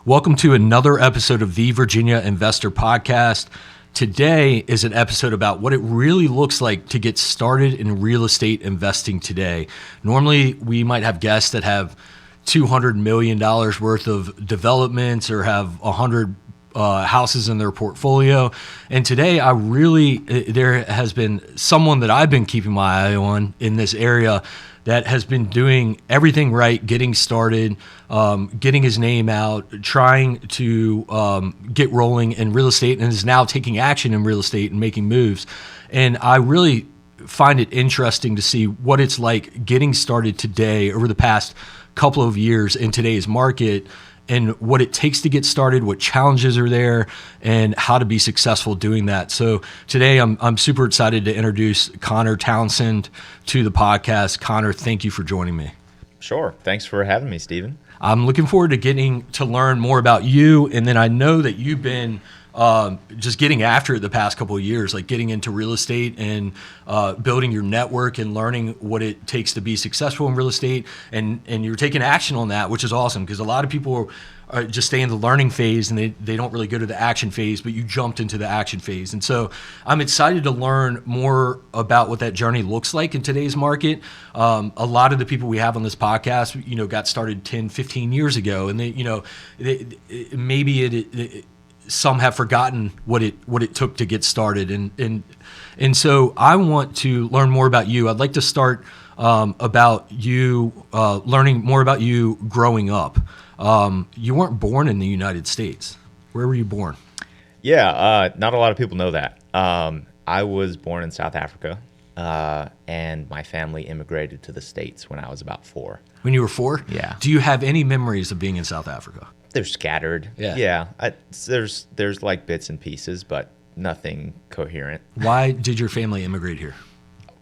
Welcome to another episode of the Virginia Investor Podcast. Today is an episode about what it really looks like to get started in real estate investing today. Normally, we might have guests that have $200 million worth of developments or have 100 houses in their portfolio. And today, there has been someone that I've been keeping my eye on in this area that has been doing everything right, getting started, getting his name out, trying to get rolling in real estate, and is now taking action in real estate and making moves. And I really find it interesting to see what it's like getting started today over the past couple of years in today's market, and what it takes to get started, what challenges are there, and how to be successful doing that. So today I'm super excited to introduce Connor Townsend to the podcast. Connor, thank you for joining me. Sure. Thanks for having me, Stephen. I'm looking forward to getting to learn more about you, and then I know that you've been just getting after it the past couple of years, like getting into real estate and building your network and learning what it takes to be successful in real estate. And you're taking action on that, which is awesome, because a lot of people just stay in the learning phase and they don't really go to the action phase, but you jumped into the action phase. And so I'm excited to learn more about what that journey looks like in today's market. A lot of the people we have on this podcast, got started 10, 15 years ago, and some have forgotten what it took to get started, and so I want to learn more about you. I'd like to start about you, learning more about you growing up. You weren't born in the United States. Where were you born? Yeah, not a lot of people know that. I was born in South Africa, and my family immigrated to the States when I was about 4. When you were 4? Yeah. Do you have any memories of being in South Africa? They're scattered. Yeah. There's like bits and pieces, but nothing coherent. Why did your family immigrate here?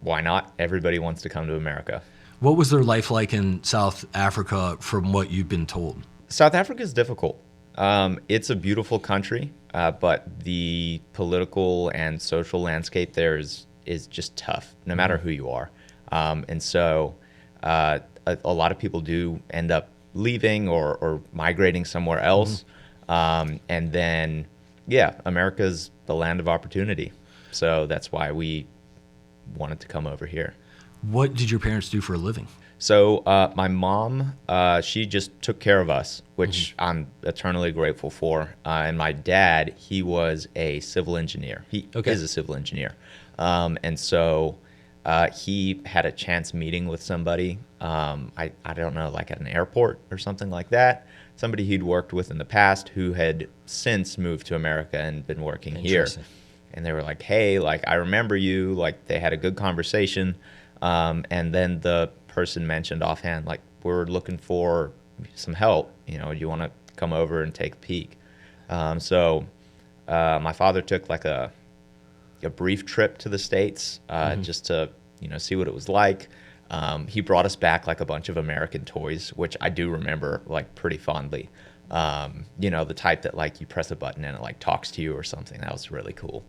Why not? Everybody wants to come to America. What was their life like in South Africa from what you've been told? South Africa is difficult. It's a beautiful country, but the political and social landscape there is just tough, no matter who you are. And so a lot of people do end up leaving or migrating somewhere else. And then, America's the land of opportunity. So that's why we wanted to come over here. What did your parents do for a living? So my mom, she just took care of us, which I'm eternally grateful for. And my dad, he was a civil engineer. He is a civil engineer. And so he had a chance meeting with somebody, I don't know, like at an airport or something like that. Somebody he'd worked with in the past who had since moved to America and been working here. And they were like, hey, like, I remember you. Like, they had a good conversation. And then the person mentioned offhand, like, we're looking for some help. Do you want to come over and take a peek? So my father took like a brief trip to the States just to see what it was like. He brought us back like a bunch of American toys, which I do remember like pretty fondly. The type that like you press a button and it like talks to you or something. That was really cool.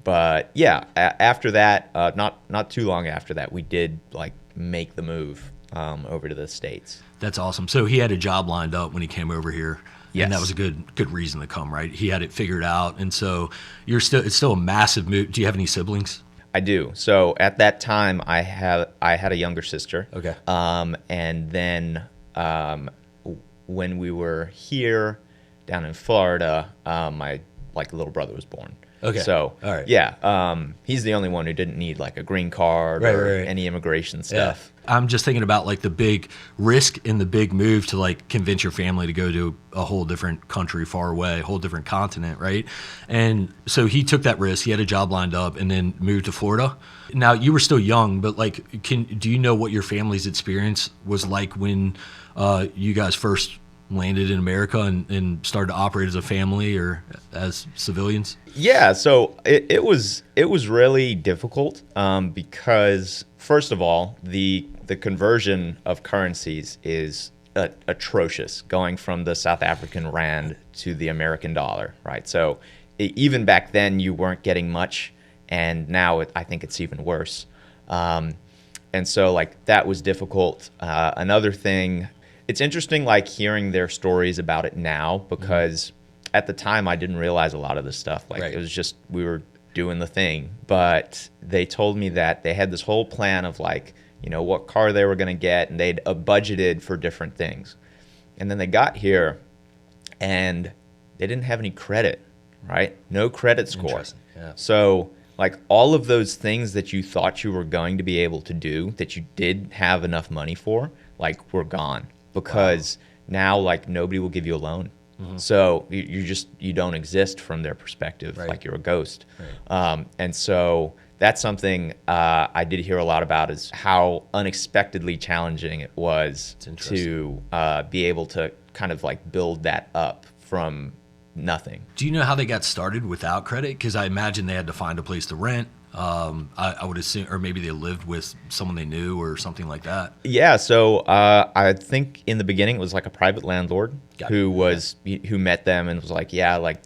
But yeah, after that, not too long after that, we did like make the move over to the States. That's awesome. So he had a job lined up when he came over here. Yes. And that was a good reason to come, right? He had it figured out. And so it's still a massive move. Do you have any siblings? I do. So at that time, I had a younger sister. Okay. And then when we were here down in Florida, my little brother was born. Okay. So all right. Yeah, he's the only one who didn't need like a green card or any immigration stuff. Yeah. I'm just thinking about like the big risk and the big move to like convince your family to go to a whole different country far away, a whole different continent, right? And so he took that risk. He had a job lined up and then moved to Florida. Now you were still young, but like, do you know what your family's experience was like when you guys first landed in America and started to operate as a family or as civilians? Yeah, so it was really difficult because first of all, the conversion of currencies is atrocious, going from the South African rand to the American dollar, right? So even back then you weren't getting much, and now I think it's even worse. And so like that was difficult. Another thing, it's interesting, like hearing their stories about it now, because at the time I didn't realize a lot of this stuff. Like it was just, we were doing the thing, but they told me that they had this whole plan of like, you know, what car they were going to get, and they'd budgeted for different things. And then they got here and they didn't have any credit, right? No credit score. Yeah. So like all of those things that you thought you were going to be able to do, that you did have enough money for, like were gone, because now like nobody will give you a loan. So you don't exist from their perspective, like you're a ghost. And so that's something I did hear a lot about, is how unexpectedly challenging it was to be able to kind of like build that up from nothing. Do you know how they got started without credit? Because I imagine they had to find a place to rent. I would assume, or maybe they lived with someone they knew or something like that. Yeah, so I think in the beginning it was like a private landlord who met them and was like, yeah, like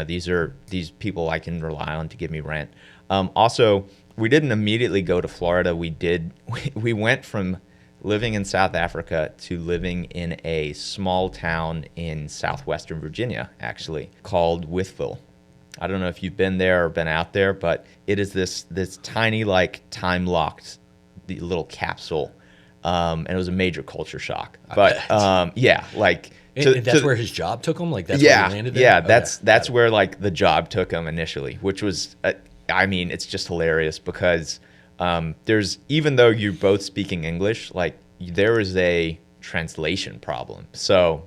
these people I can rely on to give me rent. Also, we didn't immediately go to Florida. We went from living in South Africa to living in a small town in southwestern Virginia, actually, called Wytheville. I don't know if you've been there or been out there, but it is this tiny, like, time-locked little capsule, and it was a major culture shock. But yeah, like that's where his job took him. Like that's where he landed there? Yeah, that's where like the job took him initially, which was, I mean, it's just hilarious because there's, even though you're both speaking English, like there is a translation problem. So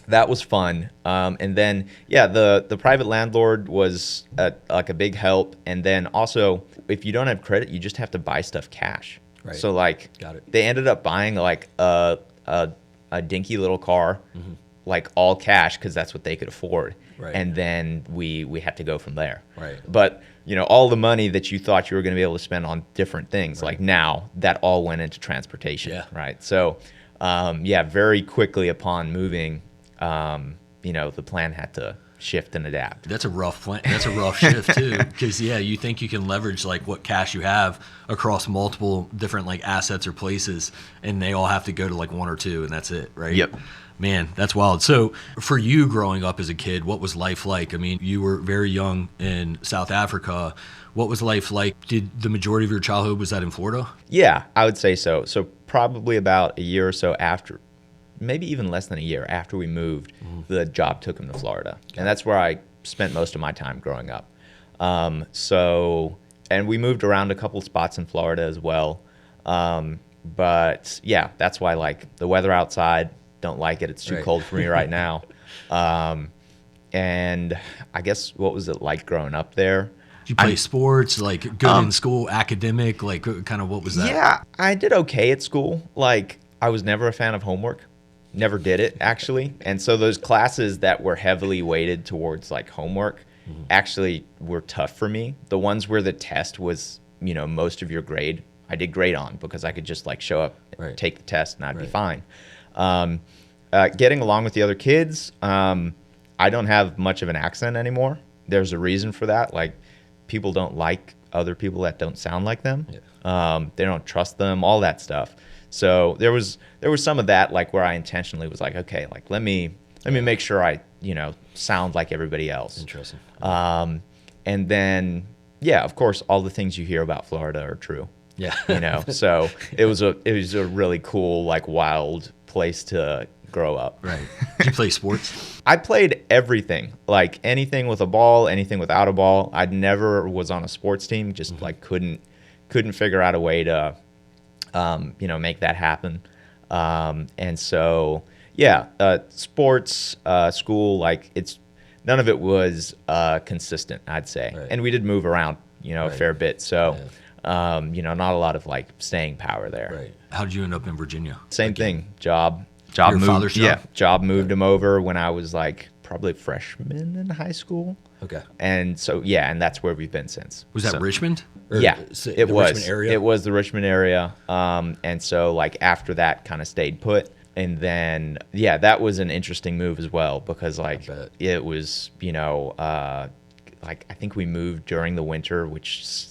that was fun. And then, yeah, the private landlord was like a big help. And then also, if you don't have credit, you just have to buy stuff cash. Right. So like, they ended up buying like a dinky little car, like all cash, because that's what they could afford. Right. And then we had to go from there. Right. But you know, all the money that you thought you were going to be able to spend on different things, like now, that all went into transportation. Yeah. Right. So, yeah, very quickly upon moving, you know, the plan had to shift and adapt. That's a rough plan. That's a rough shift too, because yeah, you think you can leverage like what cash you have across multiple different like assets or places, and they all have to go to like one or two, and that's it, right? Yep. Man, that's wild. So for you growing up as a kid, what was life like? I mean, you were very young in South Africa. What was life like? Did the majority of your childhood, was that in Florida? Yeah, I would say so. So probably about a year or so after, maybe even less than a year after we moved, the job took him to Florida. And that's where I spent most of my time growing up. So, and we moved around a couple spots in Florida as well. But yeah, that's why like the weather outside, don't like it. It's too cold for me right now. And I guess, what was it like growing up there? Did you play sports, like good in school, academic, like kind of what was that? Yeah, I did okay at school. Like I was never a fan of homework. Never did it, actually. And so those classes that were heavily weighted towards like homework actually were tough for me. The ones where the test was, you know, most of your grade, I did great on, because I could just like show up, take the test, and I'd be fine. Getting along with the other kids, I don't have much of an accent anymore. There's a reason for that. Like, people don't like other people that don't sound like them. Yeah. They don't trust them, all that stuff. So there was some of that, like where I intentionally was like, okay, like let me make sure I, you know, sound like everybody else. Interesting. And then, yeah, of course, all the things you hear about Florida are true. Yeah. You know, so it was a really cool, like, wild place to grow up. Right. Did you play sports? I played everything, like anything with a ball, anything without a ball. I never was on a sports team, just like couldn't figure out a way to, you know, make that happen. And so, yeah, sports, school, like none of it was consistent, I'd say. Right. And we did move around, you know, a fair bit. So, you know, not a lot of like staying power there. Right. How did you end up in Virginia? Same thing. Job Your moved. Father's job? Yeah. Job moved him over when I was like probably a freshman in high school. Okay. And so, yeah, and that's where we've been since. Was that Richmond? Yeah, it was. Richmond area? It was the Richmond area. And so, like, after that, kind of stayed put. And then, yeah, that was an interesting move as well, because, like, it was, you know, like, I think we moved during the winter, which,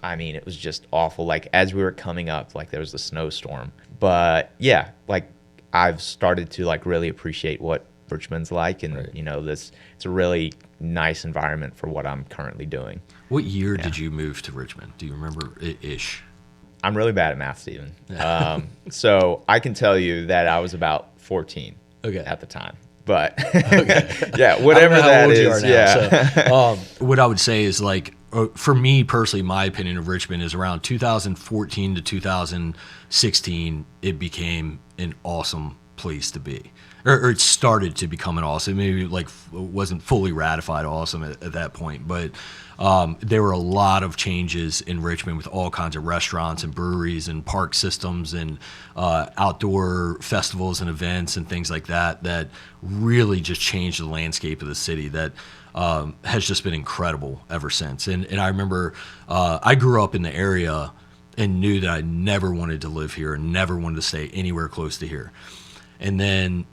I mean, it was just awful. Like, as we were coming up, like, there was a snowstorm. But, yeah, like, I've started to like really appreciate what Richmond's like, and Right. it's a really nice environment for what I'm currently doing. What year did you move to Richmond? Do you remember ish? I'm really bad at math, Steven. So I can tell you that I was about 14 at the time. But yeah, whatever that is. So, what I would say is like, for me personally, my opinion of Richmond is around 2014 to 2016, it became an awesome place to be. Or it started to become an awesome, maybe like wasn't fully ratified awesome at that point, but there were a lot of changes in Richmond with all kinds of restaurants and breweries and park systems and outdoor festivals and events and things like that really just changed the landscape of the city that has just been incredible ever since. And I remember I grew up in the area and knew that I never wanted to live here and never wanted to stay anywhere close to here. And then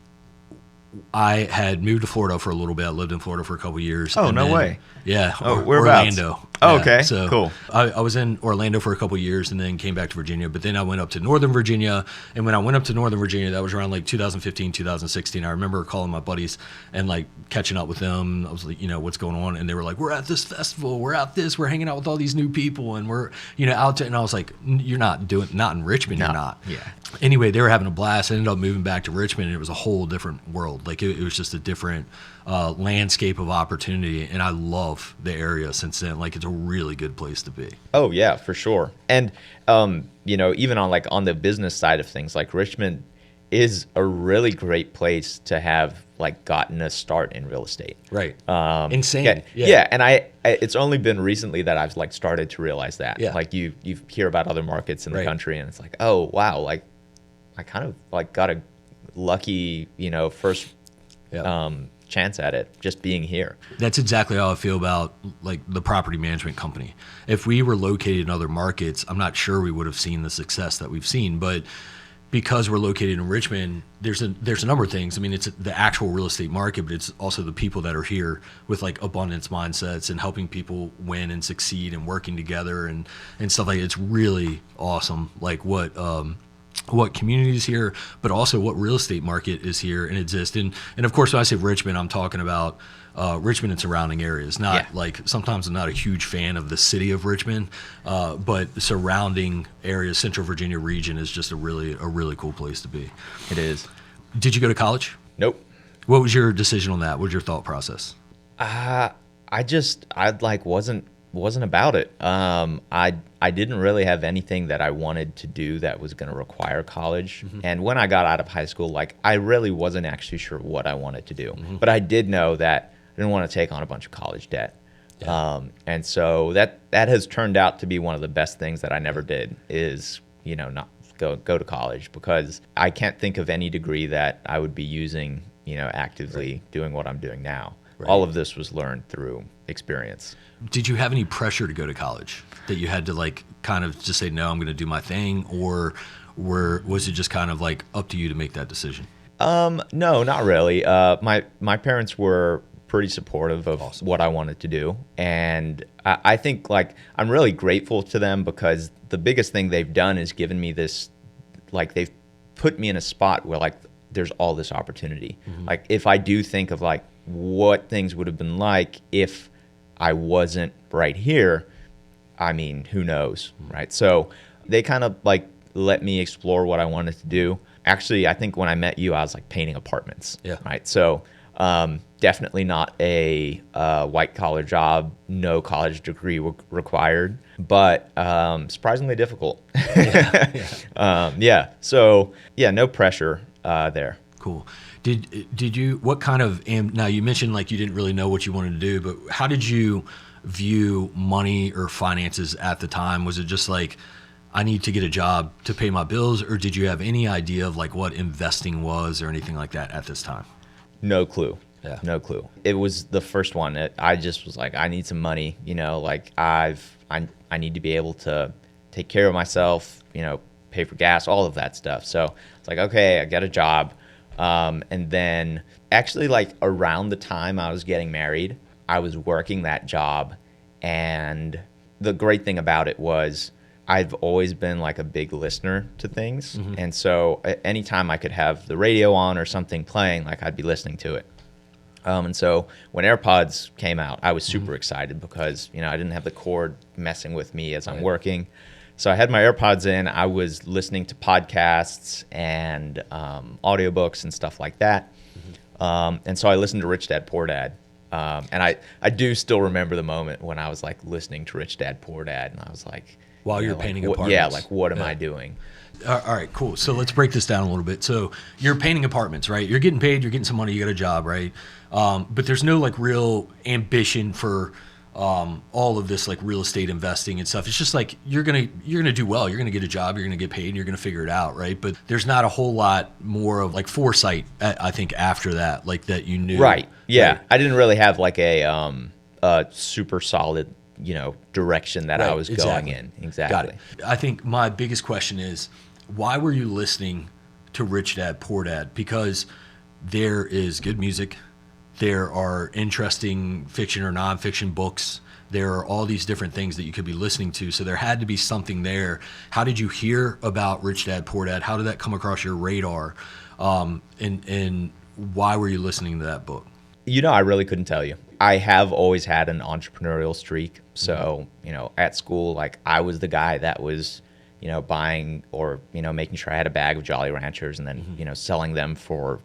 I had moved to Florida for a little bit. I lived in Florida for a couple of years. Oh, no way. Yeah. Whereabouts? Orlando. Oh, yeah, okay. So cool. I was in Orlando for a couple of years and then came back to Virginia. But then I went up to Northern Virginia. And when I went up to Northern Virginia, that was around like 2015, 2016. I remember calling my buddies and like catching up with them. I was like, what's going on? And they were like, we're at this festival. We're hanging out with all these new people. And we're, out to, and I was like, you're not in Richmond. No. You're not. Yeah. Anyway, they were having a blast. I ended up moving back to Richmond, and it was a whole different world. Like it was just a different landscape of opportunity, and I love the area since then. Like it's a really good place to be. Oh yeah, for sure. And even on the business side of things, like Richmond is a really great place to have like gotten a start in real estate. Right. Insane. Yeah. And it's only been recently that I've like started to realize that. Yeah. Like you hear about other markets in the Right. country, and it's like, oh wow, like I kind of like got a lucky, first chance at it just being here. That's exactly how I feel about like the property management company. If we were located in other markets, I'm not sure we would have seen the success that we've seen, but because we're located in Richmond, there's a number of things. I mean, it's the actual real estate market, but it's also the people that are here with like abundance mindsets and helping people win and succeed and working together and stuff like that. It's really awesome. Like what community is here, but also what real estate market is here and exists. And of course, when I say Richmond, I'm talking about Richmond and surrounding areas. Not like, sometimes I'm not a huge fan of the city of Richmond, but the surrounding areas, Central Virginia region is just a really cool place to be. It is. Did you go to college? Nope. What was your decision on that? What was your thought process? I wasn't about it. I didn't really have anything that I wanted to do that was going to require college. Mm-hmm. And when I got out of high school, like I really wasn't actually sure what I wanted to do. Mm-hmm. But I did know that I didn't want to take on a bunch of college debt. Yeah. And so that has turned out to be one of the best things that I never did is, not go to college, because I can't think of any degree that I would be using, actively doing what I'm doing now. Right. All of this was learned through experience. Did you have any pressure to go to college that you had to like kind of just say, no, I'm going to do my thing? Or was it just kind of like up to you to make that decision? No, not really. My parents were pretty supportive of what I wanted to do. And I think like I'm really grateful to them, because the biggest thing they've done is given me this, like they've put me in a spot where like there's all this opportunity. Mm-hmm. Like if I do think of like what things would have been like if I wasn't right here, I mean, who knows, right? So they kind of like let me explore what I wanted to do. Actually, I think when I met you, I was like painting apartments, right? So definitely not a white collar job, no college degree required, but surprisingly difficult. So no pressure there. Cool. Did you, what kind of, now you mentioned like you didn't really know what you wanted to do, but how did you view money or finances at the time? Was it just like, I need to get a job to pay my bills, or did you have any idea of like what investing was or anything like that at this time? No clue. Yeah. No clue. It was the first one. I just was like, I need some money, like I need to be able to take care of myself, pay for gas, all of that stuff. So it's like, okay, I got a job. And then actually like around the time I was getting married, I was working that job. And the great thing about it was I've always been like a big listener to things. And so anytime I could have the radio on or something playing, like I'd be listening to it. And so when AirPods came out, I was super excited because, I didn't have the cord messing with me as I'm working. So I had my AirPods in. I was listening to podcasts and audiobooks and stuff like that. And so I listened to Rich Dad, Poor Dad. And I do still remember the moment when I was like listening to Rich Dad, Poor Dad. And I was like, while you're painting apartments. Yeah, like what am I doing? All right, cool. So let's break this down a little bit. So you're painting apartments, right? You're getting paid, you're getting some money, you got a job, right? But there's no like real ambition for all of this like real estate investing and stuff. It's just like you're gonna do well. You're gonna get a job. You're gonna get paid. And you're gonna figure it out, right? But there's not a whole lot more of like foresight. I think after that, like that you knew. Right. Yeah. Right? I didn't really have like a super solid direction that I was going in. Exactly. Got it. I think my biggest question is, why were you listening to Rich Dad, Poor Dad? Because there is good music. There are interesting fiction or nonfiction books. There are all these different things that you could be listening to. So there had to be something there. How did you hear about Rich Dad, Poor Dad? How did that come across your radar? And why were you listening to that book? I really couldn't tell you. I have always had an entrepreneurial streak. So, at school, like I was the guy that was, buying or, making sure I had a bag of Jolly Ranchers and then, selling them for,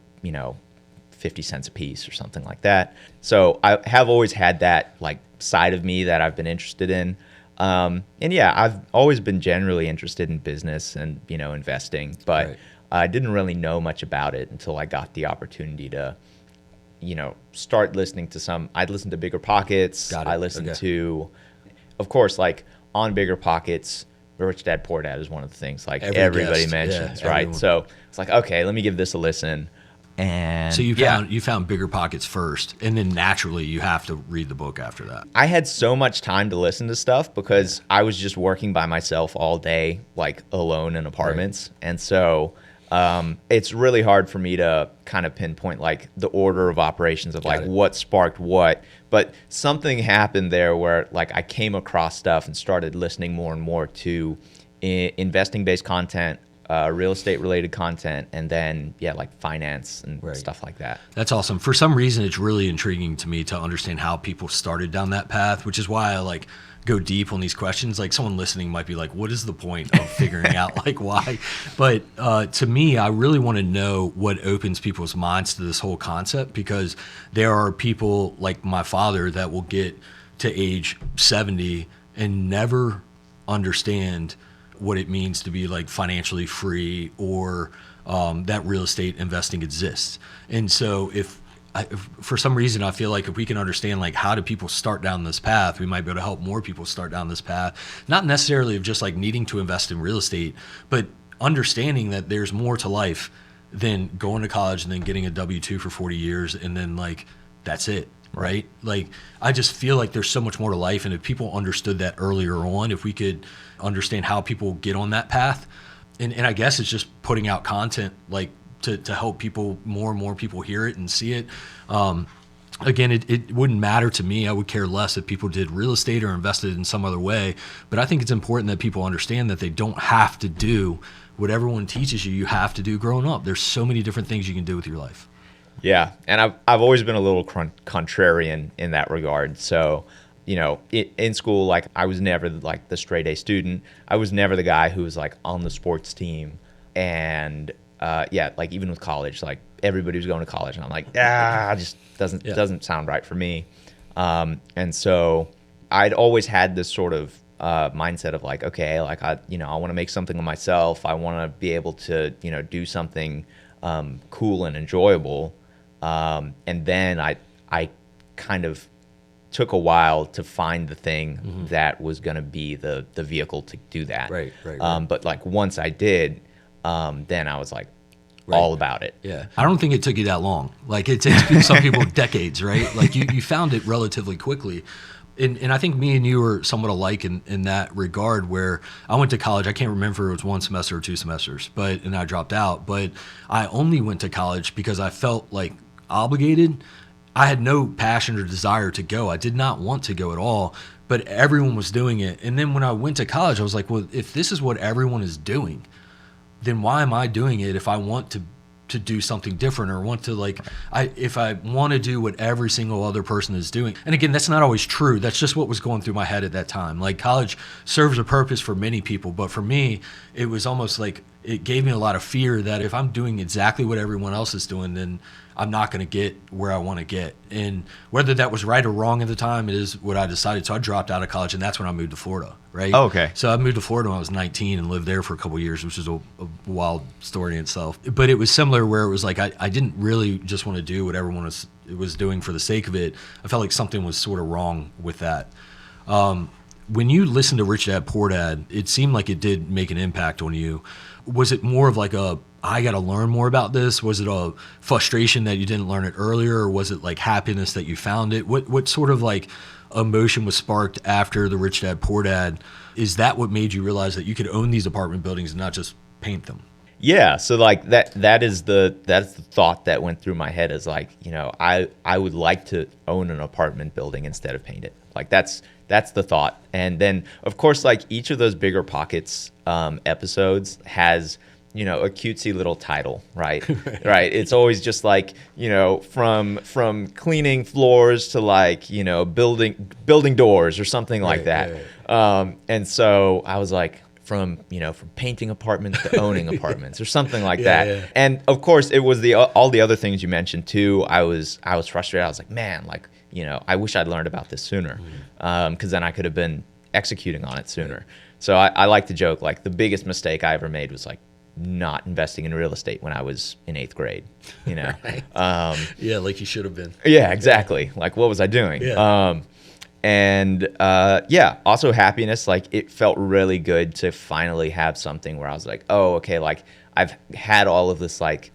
50 cents a piece or something like that. So I have always had that like side of me that I've been interested in. And yeah, I've always been generally interested in business and, investing, but I didn't really know much about it until I got the opportunity to, start listening to I'd listen to Bigger Pockets. I listened to, of course, like on Bigger Pockets, Rich Dad, Poor Dad is one of the things like everybody mentions, right? Everyone. So it's like, okay, let me give this a listen. And so you found Bigger Pockets first, and then naturally you have to read the book after that. I had so much time to listen to stuff because I was just working by myself all day, like alone in apartments. Right. And so it's really hard for me to kind of pinpoint like the order of operations of like what sparked what. But something happened there where like I came across stuff and started listening more and more to investing-based content, real estate related content, and then like finance and stuff like that. That's awesome. For some reason, it's really intriguing to me to understand how people started down that path, which is why I like go deep on these questions. Like someone listening might be like, what is the point of figuring out like why? But to me, I really want to know what opens people's minds to this whole concept, because there are people like my father that will get to age 70 and never understand what it means to be like financially free, or that real estate investing exists. And so if for some reason I feel like if we can understand like how do people start down this path, we might be able to help more people start down this path, not necessarily of just like needing to invest in real estate, but understanding that there's more to life than going to college and then getting a W-2 for 40 years and then like that's it. Right? Like, I just feel like there's so much more to life. And if people understood that earlier on, if we could understand how people get on that path, and I guess it's just putting out content like to help people, more and more people hear it and see it. Again, it wouldn't matter to me. I would care less if people did real estate or invested in some other way. But I think it's important that people understand that they don't have to do what everyone teaches you have to do growing up. There's so many different things you can do with your life. Yeah, and I've always been a little contrarian in that regard. So, in school, like I was never like the straight A student. I was never the guy who was like on the sports team. And like even with college, like everybody was going to college, and I'm like, just doesn't sound right for me. And so I'd always had this sort of mindset of like, okay, like I want to make something of myself. I want to be able to do something cool and enjoyable. And then I kind of took a while to find the thing that was going to be the vehicle to do that. Right. But like once I did, then I was like all about it. Yeah. I don't think it took you that long. Like it takes some people decades, right? Like you found it relatively quickly. And I think me and you are somewhat alike in that regard, where I went to college. I can't remember if it was 1 semester or 2 semesters, and I dropped out. But I only went to college because I felt like obligated. I had no passion or desire to go. I did not want to go at all, but everyone was doing it. And then when I went to college, I was like, well, if this is what everyone is doing, then why am I doing it if I want to do something different, or want to if I want to do what every single other person is doing? And again, that's not always true. That's just what was going through my head at that time. Like, college serves a purpose for many people, but for me, it was almost like it gave me a lot of fear that if I'm doing exactly what everyone else is doing, then I'm not going to get where I want to get. And whether that was right or wrong at the time, it is what I decided. So I dropped out of college, and that's when I moved to Florida, right? Oh, okay. So I moved to Florida when I was 19 and lived there for a couple of years, which is a wild story in itself. But it was similar, where it was like I didn't really just want to do what everyone was doing for the sake of it. I felt like something was sort of wrong with that. When you listened to Rich Dad Poor Dad, it seemed like it did make an impact on you. Was it more of like I got to learn more about this? Was it a frustration that you didn't learn it earlier, or was it like happiness that you found it? What sort of like emotion was sparked after the Rich Dad Poor Dad? Is that what made you realize that you could own these apartment buildings and not just paint them? Yeah, so like that's the thought that went through my head, is like, I would like to own an apartment building instead of paint it. Like that's the thought. And then of course, like, each of those Bigger Pockets episodes has, a cutesy little title, right? Right. It's always just like, from cleaning floors to like, building doors or something like that. Yeah. And so I was like, from painting apartments to owning apartments or something like that. Yeah. And of course, it was all the other things you mentioned too. I was frustrated. I was like, man, like, I wish I'd learned about this sooner, because then I could have been executing on it sooner. So I like to joke, like, the biggest mistake I ever made was like not investing in real estate when I was in 8th grade. Right. Yeah, like you should have been. Yeah, exactly. Like, what was I doing? Yeah. And also happiness. Like, it felt really good to finally have something where I was like, oh, okay, like, I've had all of this, like,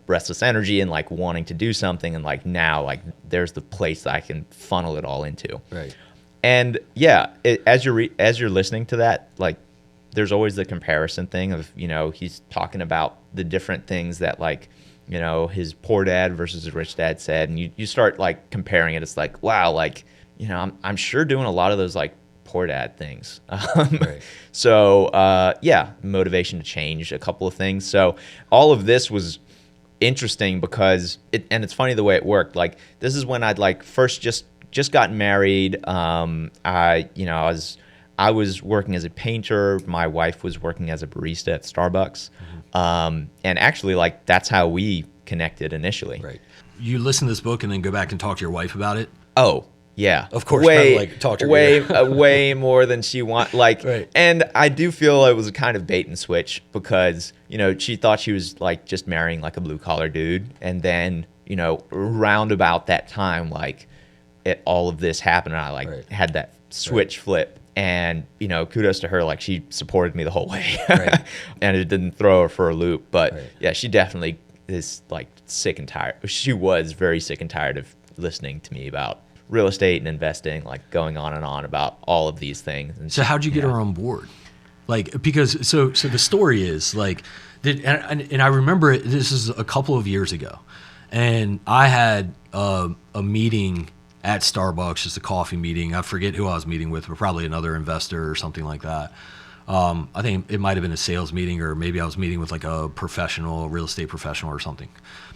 restless energy and like wanting to do something, and like now, like, there's the place that I can funnel it all into. Right. And yeah, as you're listening to that, like, there's always the comparison thing of, he's talking about the different things that, like, his poor dad versus his rich dad said, and you start like comparing it. It's like, wow, like, I'm sure doing a lot of those like poor dad things. Right. So motivation to change a couple of things. So all of this was interesting because it's funny the way it worked. Like, this is when I'd like first just gotten married. I was working as a painter. My wife was working as a barista at Starbucks. Mm-hmm. And actually, like, that's how we connected initially. Right. You listen to this book and then go back and talk to your wife about it? Oh, yeah. Of course. Talk to her. Way more than she want. Like, right. And I do feel it was a kind of bait and switch because, she thought she was like just marrying like a blue collar dude. And then, around about that time, like, all of this happened, and I like had that switch flip. And, kudos to her. Like, she supported me the whole way. Right. And it didn't throw her for a loop. But yeah, she definitely is like sick and tired. She was very sick and tired of listening to me about real estate and investing, like going on and on about all of these things. And so how'd you get her on board? Like, because so the story is like, and I remember it, this is a couple of years ago, and I had a meeting at Starbucks, just a coffee meeting. I forget who I was meeting with, but probably another investor or something like that. I think it might have been a sales meeting, or maybe I was meeting with like a real estate professional or something.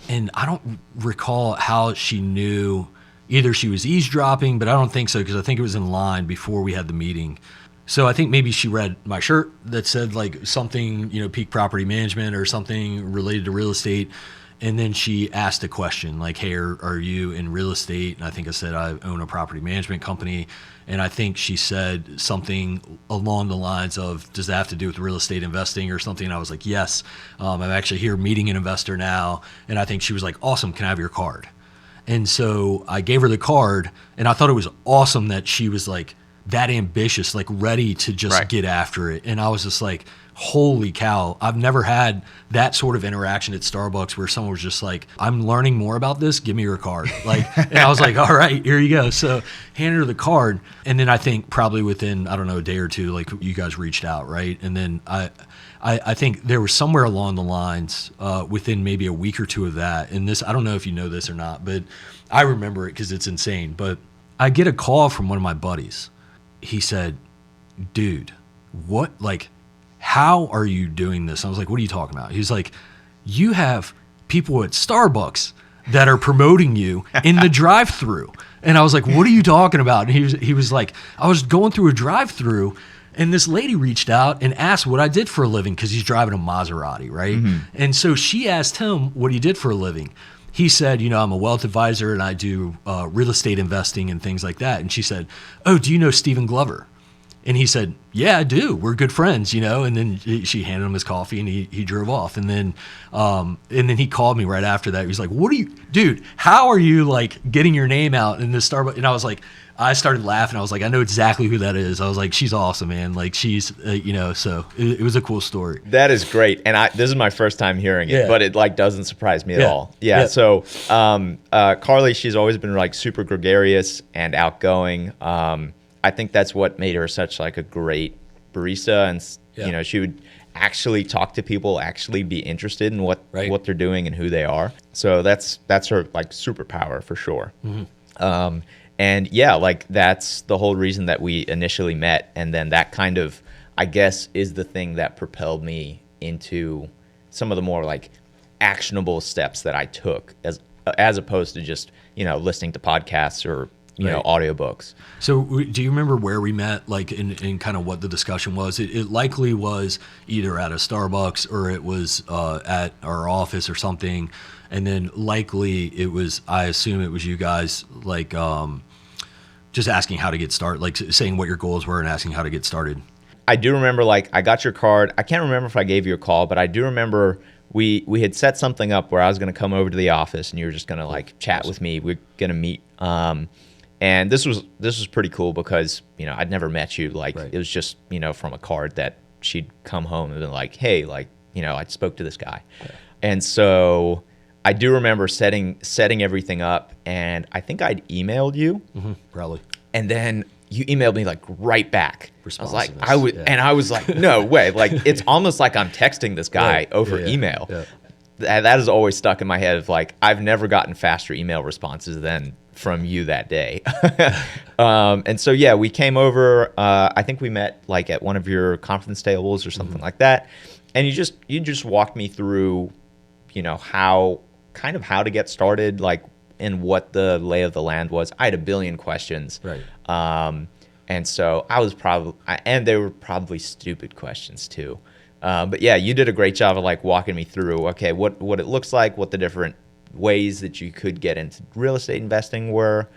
And I don't recall how she knew. Either she was eavesdropping, but I don't think so, because I think it was in line before we had the meeting. So I think maybe she read my shirt that said like something, Peak Property Management or something related to real estate. And then she asked a question like, hey, are you in real estate? And I think I said, I own a property management company. And I think she said something along the lines of, does that have to do with real estate investing or something? And I was like, yes, I'm actually here meeting an investor now. And I think she was like, awesome, can I have your card? And so I gave her the card, and I thought it was awesome that she was like that ambitious, like ready to just get after it. And I was just like, holy cow, I've never had that sort of interaction at Starbucks where someone was just like, I'm learning more about this, give me your card. Like, and I was like, all right, here you go. So handed her the card. And then I think probably within, I don't know, a day or two, like you guys reached out, right? And then I think there was somewhere along the lines within maybe a week or two of that. And this, I don't know if you know this or not, but I remember it because it's insane. But I get a call from one of my buddies. He said, dude, what, like, how are you doing this? I was like, what are you talking about? He's like, you have people at Starbucks that are promoting you in the drive-thru. And I was like, what are you talking about? And he was like, I was going through a drive-thru and this lady reached out and asked what I did for a living because he's driving a Maserati, right? Mm-hmm. And so she asked him what he did for a living. He said, I'm a wealth advisor and I do real estate investing and things like that. And she said, oh, do you know Stephen Glover? And he said, yeah, I do. We're good friends, And then she handed him his coffee and he drove off. And then he called me right after that. He was like, dude, how are you like getting your name out in this Starbucks? And I was like, I started laughing. I was like, I know exactly who that is. I was like, she's awesome, man. Like she's, so it was a cool story. That is great. And this is my first time hearing it, but it like doesn't surprise me at all. Yeah. So Carly, she's always been like super gregarious and outgoing. I think that's what made her such like a great barista, and she would actually talk to people, actually be interested in what they're doing and who they are. So that's her like superpower for sure. Mm-hmm. And yeah, like that's the whole reason that we initially met, and then that kind of, I guess, is the thing that propelled me into some of the more like actionable steps that I took as opposed to just listening to podcasts or audiobooks. So do you remember where we met, like in kind of what the discussion was? It likely was either at a Starbucks or it was at our office or something. And then likely it was, I assume it was you guys like just asking how to get started, like saying what your goals were and asking how to get started. I do remember like I got your card. I can't remember if I gave you a call, but I do remember we had set something up where I was going to come over to the office and you were just going to like chat with me. We're going to meet. And this was pretty cool because, I'd never met you. Like It was just, from a card that she'd come home and been like, hey, like, I spoke to this guy. Yeah. And so I do remember setting everything up, and I think I'd emailed you. Mm-hmm, probably. And then you emailed me like right back. I was like, and I was like, no way. Like, it's almost like I'm texting this guy over email. Yeah. That has always stuck in my head of like, I've never gotten faster email responses than from you that day. And so, yeah, we came over, I think we met like at one of your conference tables or something like that. And you just walked me through, how to get started, like, and what the lay of the land was. I had a billion questions. Right. And so and they were probably stupid questions too. But yeah, you did a great job of like walking me through, okay, what it looks like, what the different ways that you could get into real estate investing were.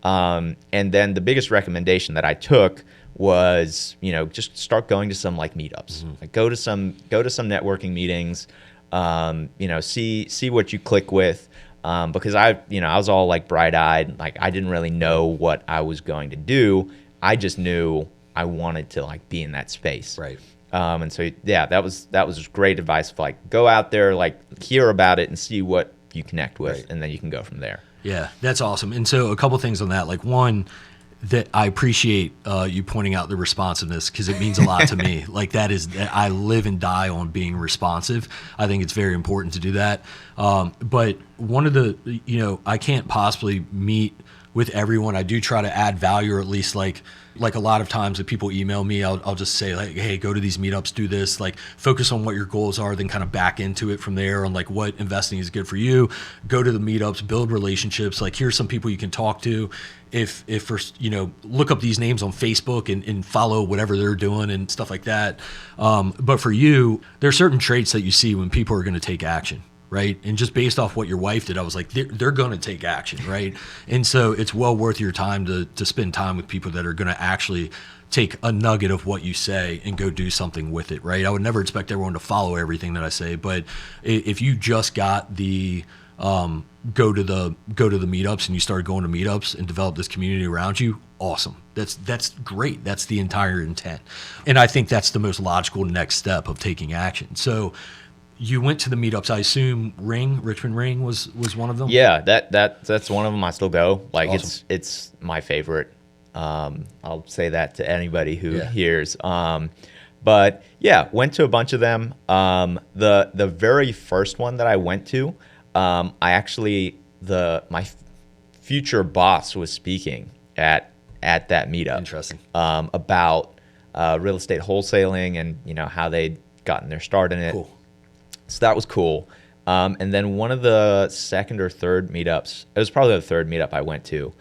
And then the biggest recommendation that I took was, just start going to some like meetups. Mm-hmm. Like go to some networking meetings, see what you click with. Because I was all like bright-eyed, like I didn't really know what I was going to do. I just knew I wanted to like be in that space. Right. And so yeah, that was great advice. Like go out there, like hear about it and see what you connect with, and then you can go from there. Yeah, that's awesome. And so a couple things on that. Like one, that I appreciate you pointing out the responsiveness because it means a lot to me. Like I live and die on being responsive. I think it's very important to do that. But one of the, I can't possibly meet with everyone. I do try to add value, or at least like a lot of times if people email me, I'll just say like, hey, go to these meetups, do this, like focus on what your goals are, then kind of back into it from there on like what investing is good for you. Go to the meetups, build relationships. Like here's some people you can talk to. If first, look up these names on Facebook and follow whatever they're doing and stuff like that. But for you, there are certain traits that you see when people are going to take action. Right. And just based off what your wife did, I was like, they're going to take action. Right. And so it's well worth your time to spend time with people that are going to actually take a nugget of what you say and go do something with it. Right. I would never expect everyone to follow everything that I say. But if you just got the go to the meetups and you started going to meetups and develop this community around you, awesome. That's great. That's the entire intent. And I think that's the most logical next step of taking action. So you went to the meetups. I assume Richmond Ring was one of them? Yeah, that's one of them. I still go. Like, awesome. it's my favorite. I'll say that to anybody who hears. But yeah, went to a bunch of them. The very first one that I went to, I actually my future boss was speaking at that meetup. Interesting. About real estate wholesaling and how they'd gotten their start in it. Cool. So that was cool. And then one of the second or third meetups, it was probably the third meetup I went to,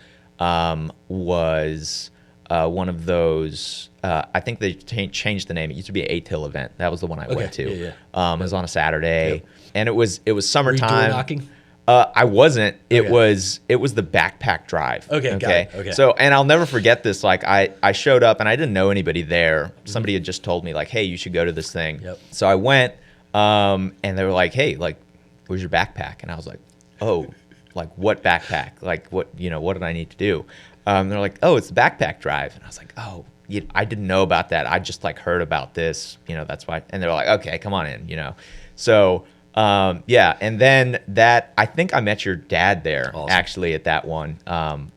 was one of those. I think they changed the name. It used to be an 8-till event. That was the one I went to. Yeah. It was on a Saturday, and it was summertime. Were you door knocking? I wasn't. It Okay. was the backpack drive. Okay, got it. Okay. So, and I'll never forget this. Like, I showed up and I didn't know anybody there. Somebody had just told me like, hey, you should go to this thing. Yep. So I went, and they were like, hey, like, where's your backpack? And I was like, oh, like what backpack? Like what did I need to do? They're like, oh, it's the backpack drive. And I was like, oh, I didn't know about that. I just like heard about this, that's why. And they're like, okay, come on in, So, yeah. And then I think I met your dad there. Awesome. Actually at that one.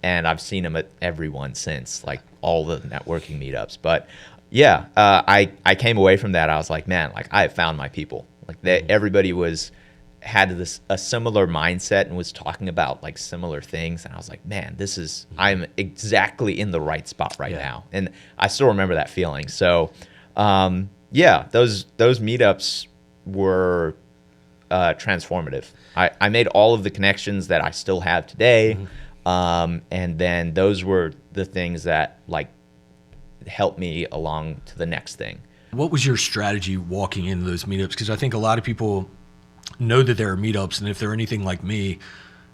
And I've seen him at every one since, like all the networking meetups. But yeah, I came away from that. I was like, man, like I have found my people. Like everybody had a similar mindset and was talking about like similar things. And I was like, man, I'm exactly in the right spot right now. And I still remember that feeling. So, yeah, those meetups were transformative. I made all of the connections that I still have today. And then those were the things that like helped me along to the next thing. What was your strategy walking into those meetups? Because I think a lot of people know that there are meetups, and if they're anything like me,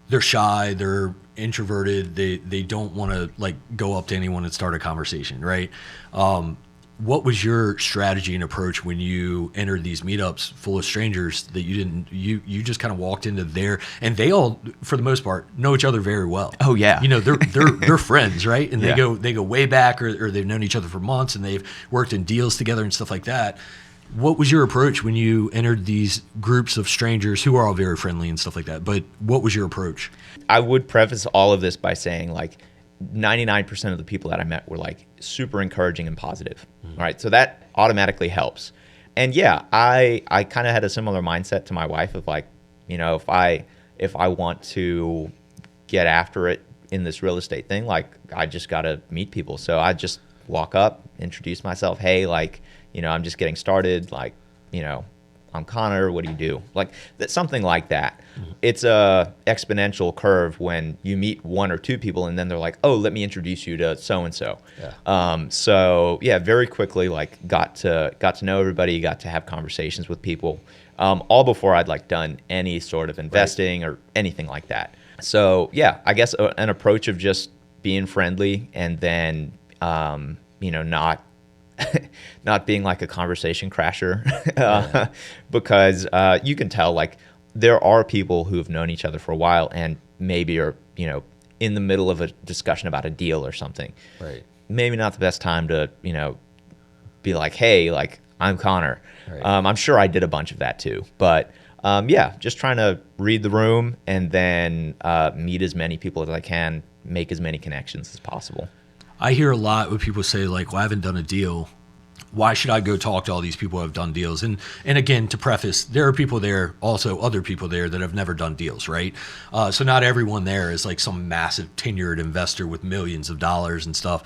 they're shy, they're introverted, they don't want to like go up to anyone and start a conversation, right? What was your strategy and approach when you entered these meetups full of strangers that you just kind of walked into there, and they all, for the most part, know each other very well? Oh yeah. They're friends, right? And they go way back, or they've known each other for months and they've worked in deals together and stuff like that. What was your approach when you entered these groups of strangers who are all very friendly and stuff like that? But what was your approach? I would preface all of this by saying like 99% of the people that I met were like super encouraging and positive. Right. So that automatically helps. And yeah, I kind of had a similar mindset to my wife of like, if I want to get after it in this real estate thing, like I just got to meet people. So I just walk up, introduce myself. Hey, like, I'm just getting started. Like, I'm Connor. What do you do? Like that's something like that. It's a exponential curve when you meet one or two people and then they're like, oh, let me introduce you to so-and-so. So yeah, very quickly, like got to know everybody, got to have conversations with people, all before I'd like done any sort of investing or anything like that. So yeah, I guess an approach of just being friendly and then, not being like a conversation crasher, because you can tell like there are people who have known each other for a while and maybe are, in the middle of a discussion about a deal or something. Right. Maybe not the best time to, be like, hey, like I'm Connor. Right. I'm sure I did a bunch of that too, but yeah, just trying to read the room and then meet as many people as I can, make as many connections as possible. I hear a lot when people say like, well, I haven't done a deal. Why should I go talk to all these people who have done deals? And again, to preface, there are people there, also other people there that have never done deals, right? So not everyone there is like some massive tenured investor with millions of dollars and stuff.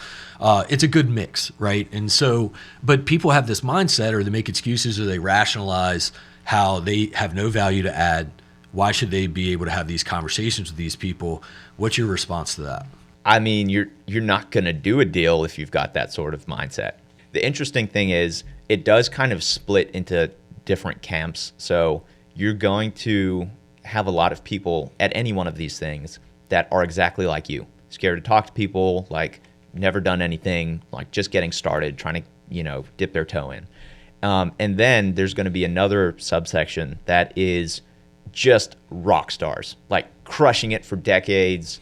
It's a good mix, right? And so, but people have this mindset, or they make excuses, or they rationalize how they have no value to add. Why should they be able to have these conversations with these people? What's your response to that? I mean, you're not going to do a deal if you've got that sort of mindset. The interesting thing is it does kind of split into different camps. So you're going to have a lot of people at any one of these things that are exactly like you, scared to talk to people, like never done anything, like just getting started, trying to, dip their toe in. And then there's going to be another subsection that is just rock stars, like crushing it for decades.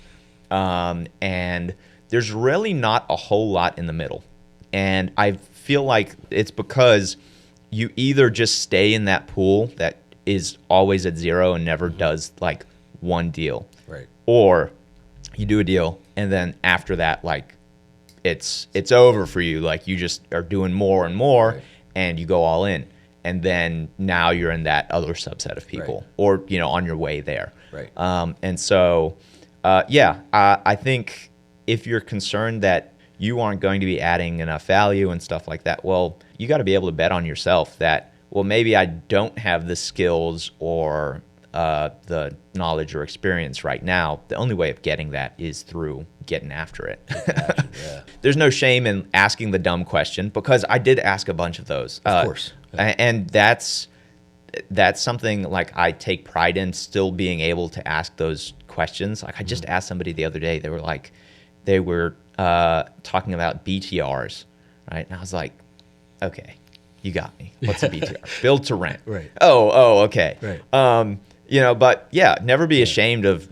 And there's really not a whole lot in the middle. And I feel like it's because you either just stay in that pool that is always at zero and never does like one deal. Right. Or you do a deal and then after that, like it's over for you. Like you just are doing more and more, right, and you go all in. And then now you're in that other subset of people, right, or, you know, on your way there. Right. And so, I think if you're concerned that you aren't going to be adding enough value and stuff like that, well, you got to be able to bet on yourself that, well, maybe I don't have the skills or the knowledge or experience right now. The only way of getting that is through getting after it. Yeah. There's no shame in asking the dumb question, because I did ask a bunch of those. Of course. Yeah. And that's something like I take pride in, still being able to ask those questions. Like I just asked somebody the other day, they were talking about BTRs, right? And I was like, okay, you got me. What's a BTR? Build to rent. Right. Oh, okay. Right. You know, but yeah, never be ashamed of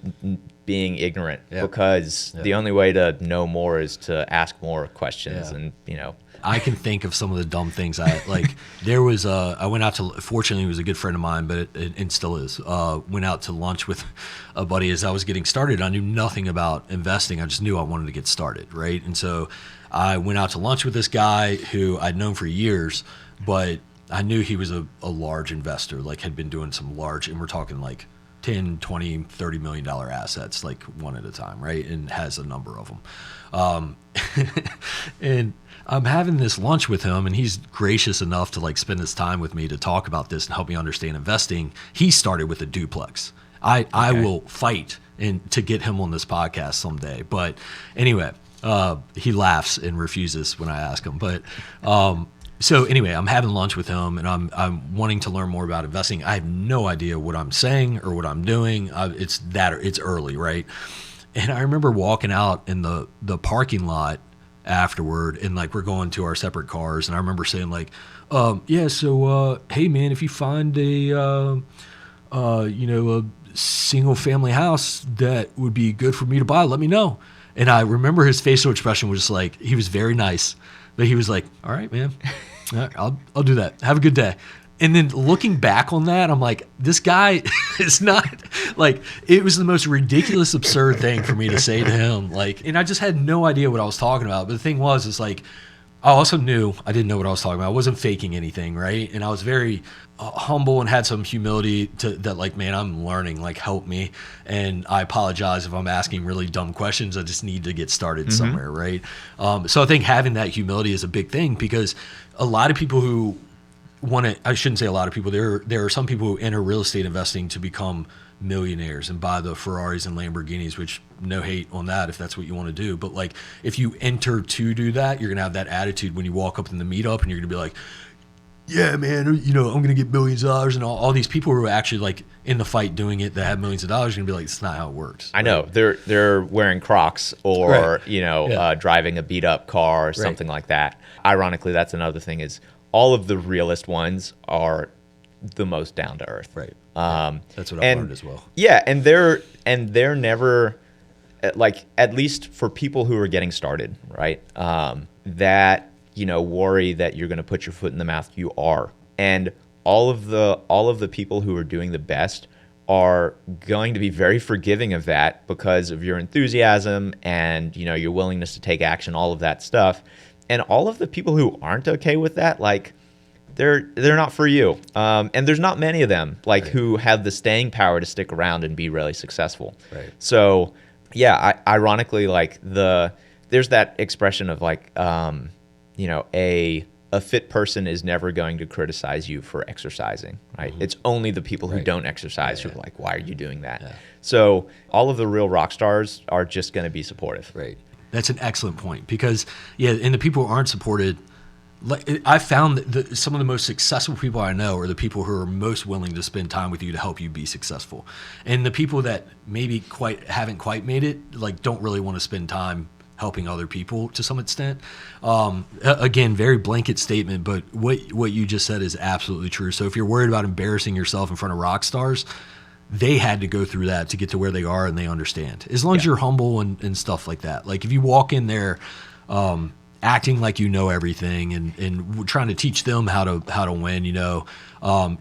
being ignorant, because the only way to know more is to ask more questions. And, you know, I can think of some of the dumb things I like. There was I went out to, fortunately, he was a good friend of mine, but it still is. Went out to lunch with a buddy as I was getting started. I knew nothing about investing. I just knew I wanted to get started, right? And so I went out to lunch with this guy who I'd known for years, but I knew he was a large investor, like had been doing some large, and we're talking like 10, 20, $30 million assets, like one at a time, right? And has a number of them. And I'm having this lunch with him, and he's gracious enough to like spend his time with me to talk about this and help me understand investing. He started with a duplex. I will fight to get him on this podcast someday. But anyway, he laughs and refuses when I ask him. But so anyway, I'm having lunch with him, and I'm wanting to learn more about investing. I have no idea what I'm saying or what I'm doing. It's early, right? And I remember walking out in the parking lot afterward, and like we're going to our separate cars, and I remember saying like, hey man, if you find a single family house that would be good for me to buy, let me know. And I remember his facial expression was just like, he was very nice, but he was like, all right, man, all right, I'll do that. Have a good day. And then looking back on that, I'm like, this guy is not like, it was the most ridiculous, absurd thing for me to say to him. Like, and I just had no idea what I was talking about. But the thing was, is like, I also knew I didn't know what I was talking about. I wasn't faking anything, right? And I was very humble and had some humility that like, man, I'm learning, like help me. And I apologize if I'm asking really dumb questions. I just need to get started somewhere, right? So I think having that humility is a big thing, because a lot of people who I shouldn't say a lot of people, there are some people who enter real estate investing to become millionaires and buy the Ferraris and Lamborghinis, which no hate on that if that's what you want to do. But like, if you enter to do that, you're going to have that attitude when you walk up in the meetup, and you're going to be like, yeah, man, you know, I'm going to get millions of dollars. And all these people who are actually like in the fight doing it that have millions of dollars are going to be like, it's not how it works. I know. They're wearing Crocs or, driving a beat up car or something like that. Ironically, that's another thing, is all of the realest ones are the most down to earth. Right. That's what I've learned as well. Yeah, and they're never, like, at least for people who are getting started, right? That, you know, worry that you're going to put your foot in the mouth. You are, and all of the people who are doing the best are going to be very forgiving of that, because of your enthusiasm and, you know, your willingness to take action, all of that stuff. And all of the people who aren't okay with that, like, they're not for you. And there's not many of them, like, who have the staying power to stick around and be really successful. Right. So, yeah, ironically, like, there's that expression of like, a fit person is never going to criticize you for exercising, right? It's only the people who don't exercise who are like, why are you doing that? Yeah. So all of the real rock stars are just going to be supportive. Right. That's an excellent point, because, and the people who aren't supported, like, I found that some of the most successful people I know are the people who are most willing to spend time with you to help you be successful. And the people that maybe haven't quite made it, like, don't really want to spend time helping other people to some extent. Again, very blanket statement, but what you just said is absolutely true. So if you're worried about embarrassing yourself in front of rock stars, they had to go through that to get to where they are, and they understand. As long as Yeah. you're humble and stuff like that. Like if you walk in there acting like you know everything and trying to teach them how to win,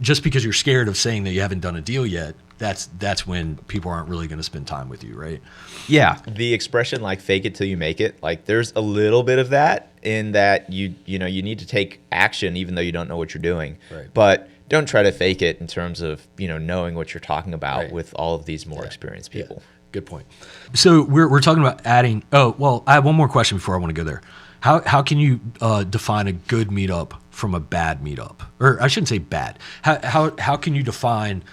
just because you're scared of saying that you haven't done a deal yet, that's when people aren't really going to spend time with you, right? Yeah, the expression like "fake it till you make it," like there's a little bit of that in that you need to take action even though you don't know what you're doing. Right. But don't try to fake it in terms of knowing what you're talking about Right. with all of these more experienced people. Yeah. Good point. So we're talking about adding. Oh well, I have one more question before I want to go there. How can you define a good meetup from a bad meetup? Or I shouldn't say bad. How can you define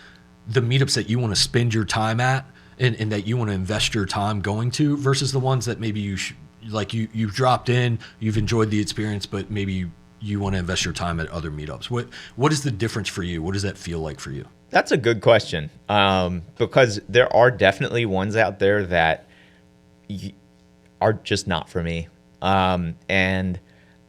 the meetups that you want to spend your time at and that you want to invest your time going to versus the ones that maybe you've dropped in, you've enjoyed the experience, but maybe you want to invest your time at other meetups? What is the difference for you? What does that feel like for you? That's a good question, because there are definitely ones out there that are just not for me. And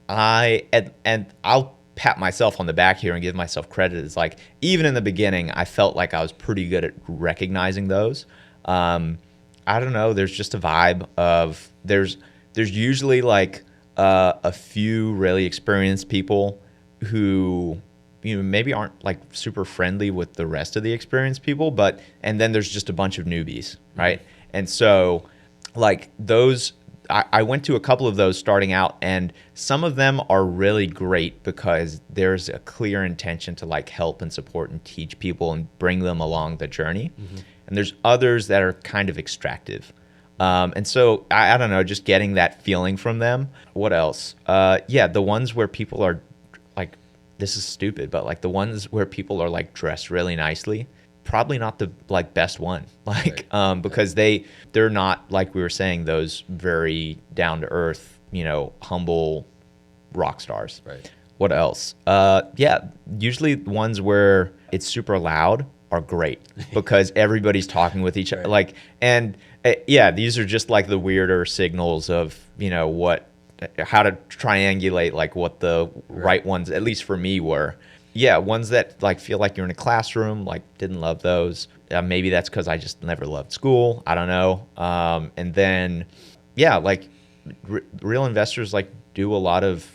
I'll pat myself on the back here and give myself credit. It's like, even in the beginning, I felt like I was pretty good at recognizing those. I don't know. There's just a vibe of there's usually like a few really experienced people who maybe aren't like super friendly with the rest of the experienced people, and then there's just a bunch of newbies, right? And so like those, I went to a couple of those starting out, and some of them are really great because there's a clear intention to like help and support and teach people and bring them along the journey. Mm-hmm. And there's others that are kind of extractive. And so I don't know, just getting that feeling from them. What else? The ones where people are like, this is stupid, but like the ones where people are like dressed really nicely, probably not the like best one, like right. Because they're not, like we were saying, those very down to earth, humble rock stars. Right. What else? Usually ones where it's super loud are great because everybody's talking with each other. Right. Like, and these are just like the weirder signals of how to triangulate like what the right ones, at least for me, were. Yeah, ones that like feel like you're in a classroom, like didn't love those. Maybe that's because I just never loved school. I don't know. And then, like real investors like do a lot of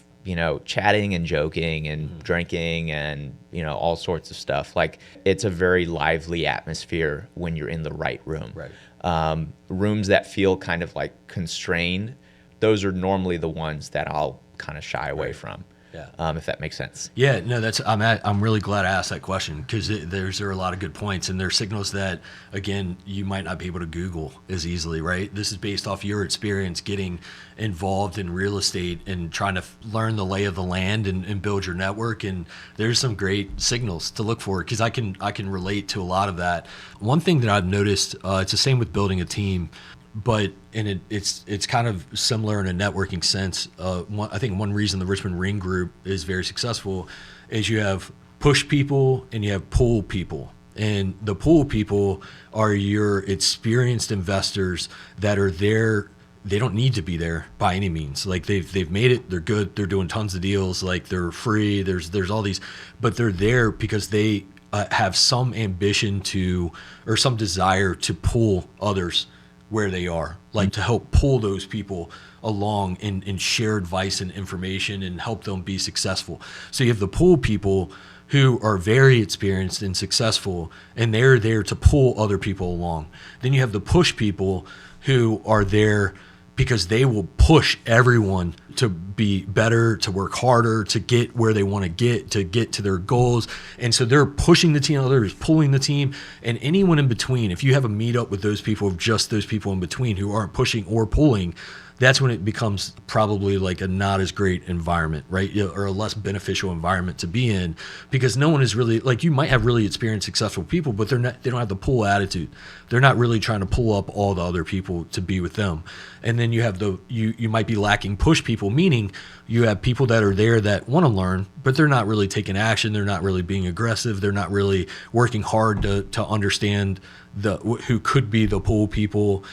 chatting and joking and drinking and all sorts of stuff. Like it's a very lively atmosphere when you're in the right room. Right. Rooms that feel kind of like constrained, those are normally the ones that I'll kind of shy away from. Yeah. If that makes sense. Yeah, no, I'm really glad I asked that question because there are a lot of good points, and there are signals that, again, you might not be able to Google as easily, right? This is based off your experience getting involved in real estate and trying to learn the lay of the land and build your network, and there's some great signals to look for because I can relate to a lot of that. One thing that I've noticed, it's the same with building a team, but it's kind of similar in a networking sense. I think one reason the Richmond Ring Group is very successful is you have push people and you have pull people. And the pull people are your experienced investors that are there. They don't need to be there by any means. Like they've made it. They're good. They're doing tons of deals. Like they're free. There's all these, but they're there because they have some ambition to or some desire to pull others where they are, like to help pull those people along and share advice and information and help them be successful. So you have the pull people who are very experienced and successful, and they're there to pull other people along. Then you have the push people who are there because they will push everyone to be better, to work harder, to get where they want to get to their goals. And so they're pushing the team, others pulling the team, and anyone in between. If you have a meetup with those people, just those people in between who aren't pushing or pulling, that's when it becomes probably like a not as great environment, right? Or a less beneficial environment to be in, because no one is really, like, you might have really experienced successful people, but they don't have the pull attitude. They're not really trying to pull up all the other people to be with them. And then you have you might be lacking push people, meaning you have people that are there that want to learn, but they're not really taking action. They're not really being aggressive. They're not really working hard to understand who could be the pull people.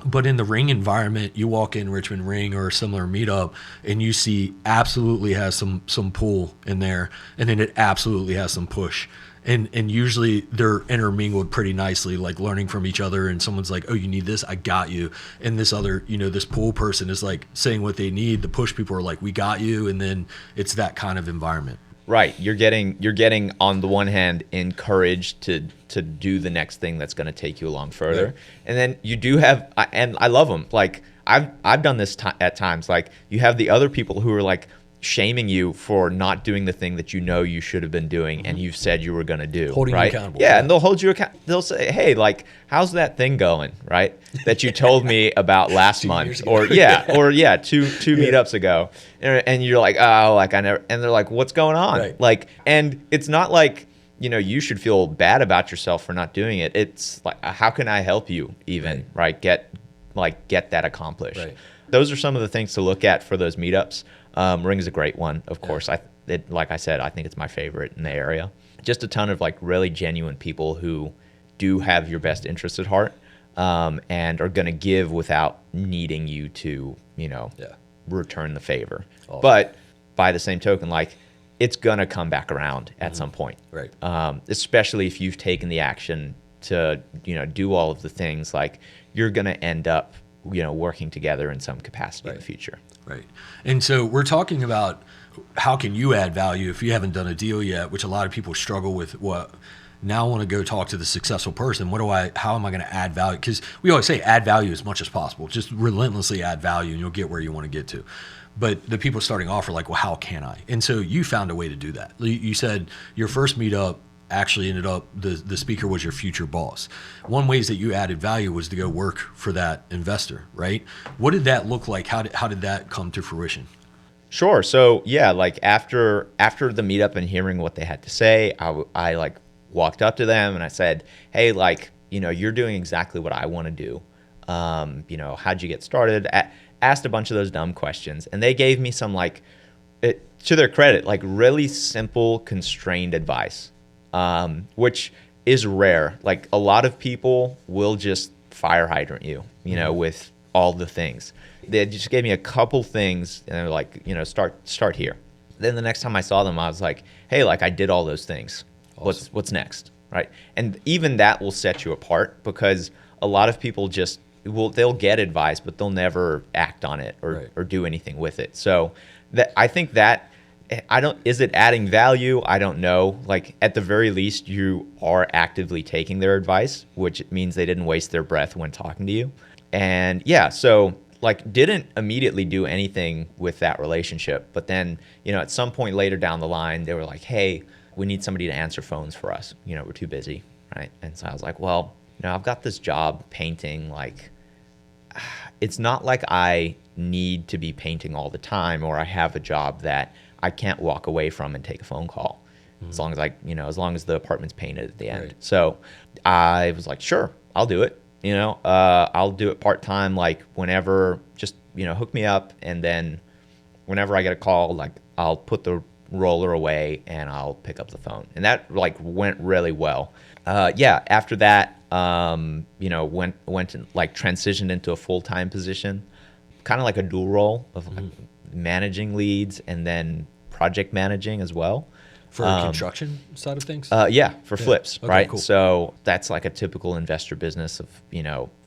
But in the ring environment, you walk in Richmond Ring or a similar meetup, and you see absolutely has some pull in there, and then it absolutely has some push. And usually they're intermingled pretty nicely, like learning from each other, and someone's like, oh, you need this, I got you. And this other, this pull person is like saying what they need. The push people are like, we got you. And then it's that kind of environment. Right. You're getting on the one hand encouraged to do the next thing that's going to take you along further. Right. And then you do have, and I love them. Like I've done this at times. Like you have the other people who are like shaming you for not doing the thing that you should have been doing and you've said you were going to do. Holding right? you accountable. Yeah, and they'll hold you accountable. They'll say, hey, like, how's that thing going, right? That you told me about last month. Or two meetups ago. And you're like, oh, like I never, and they're like, what's going on? Right. Like, and it's not like, you should feel bad about yourself for not doing it. It's like, how can I help you even, right? Get that accomplished. Right. Those are some of the things to look at for those meetups. Ring's a great one, of course. Like I said, I think it's my favorite in the area. Just a ton of like really genuine people who do have your best interest at heart, and are going to give without needing you to, return the favor. Awesome. But by the same token, like it's going to come back around at some point. Right. Especially if you've taken the action to, do all of the things, like you're going to end up, working together in some capacity in the future. Right. And so we're talking about how can you add value if you haven't done a deal yet, which a lot of people struggle with. Now I want to go talk to the successful person. How am I going to add value? Because we always say add value as much as possible. Just relentlessly add value and you'll get where you want to get to. But the people starting off are like, well, how can I? And so you found a way to do that. You said your first meetup actually ended up, the speaker was your future boss. One ways that you added value was to go work for that investor, right? What did that look like? How did that come to fruition? Sure. So yeah, like after the meetup and hearing what they had to say, I like walked up to them and I said, hey, like, you're doing exactly what I want to do. How'd you get started? Asked a bunch of those dumb questions, and they gave me some, like, to their credit, like really simple, constrained advice. Which is rare. Like a lot of people will just fire hydrant you, with all the things. They just gave me a couple things and they're like, start here. Then the next time I saw them, I was like, hey, like I did all those things. Awesome. What's next? Right. And even that will set you apart, because a lot of people they'll get advice, but they'll never act on it or do anything with it. So I think that, is it adding value? I don't know. Like at the very least, you are actively taking their advice, which means they didn't waste their breath when talking to you. And yeah, so like didn't immediately do anything with that relationship. But then, at some point later down the line, they were like, hey, we need somebody to answer phones for us. We're too busy. Right. And so I was like, well, I've got this job painting. Like, it's not like I need to be painting all the time, or I have a job that I can't walk away from and take a phone call, as long as as long as the apartment's painted at the end. Right. So I was like, sure, I'll do it. I'll do it part-time, like whenever, just, hook me up. And then whenever I get a call, like I'll put the roller away and I'll pick up the phone. And that like went really well. After that, went and like transitioned into a full-time position, kind of like a dual role of managing leads and then project managing as well. For construction side of things? For flips, okay, right? Cool. So that's like a typical investor business of,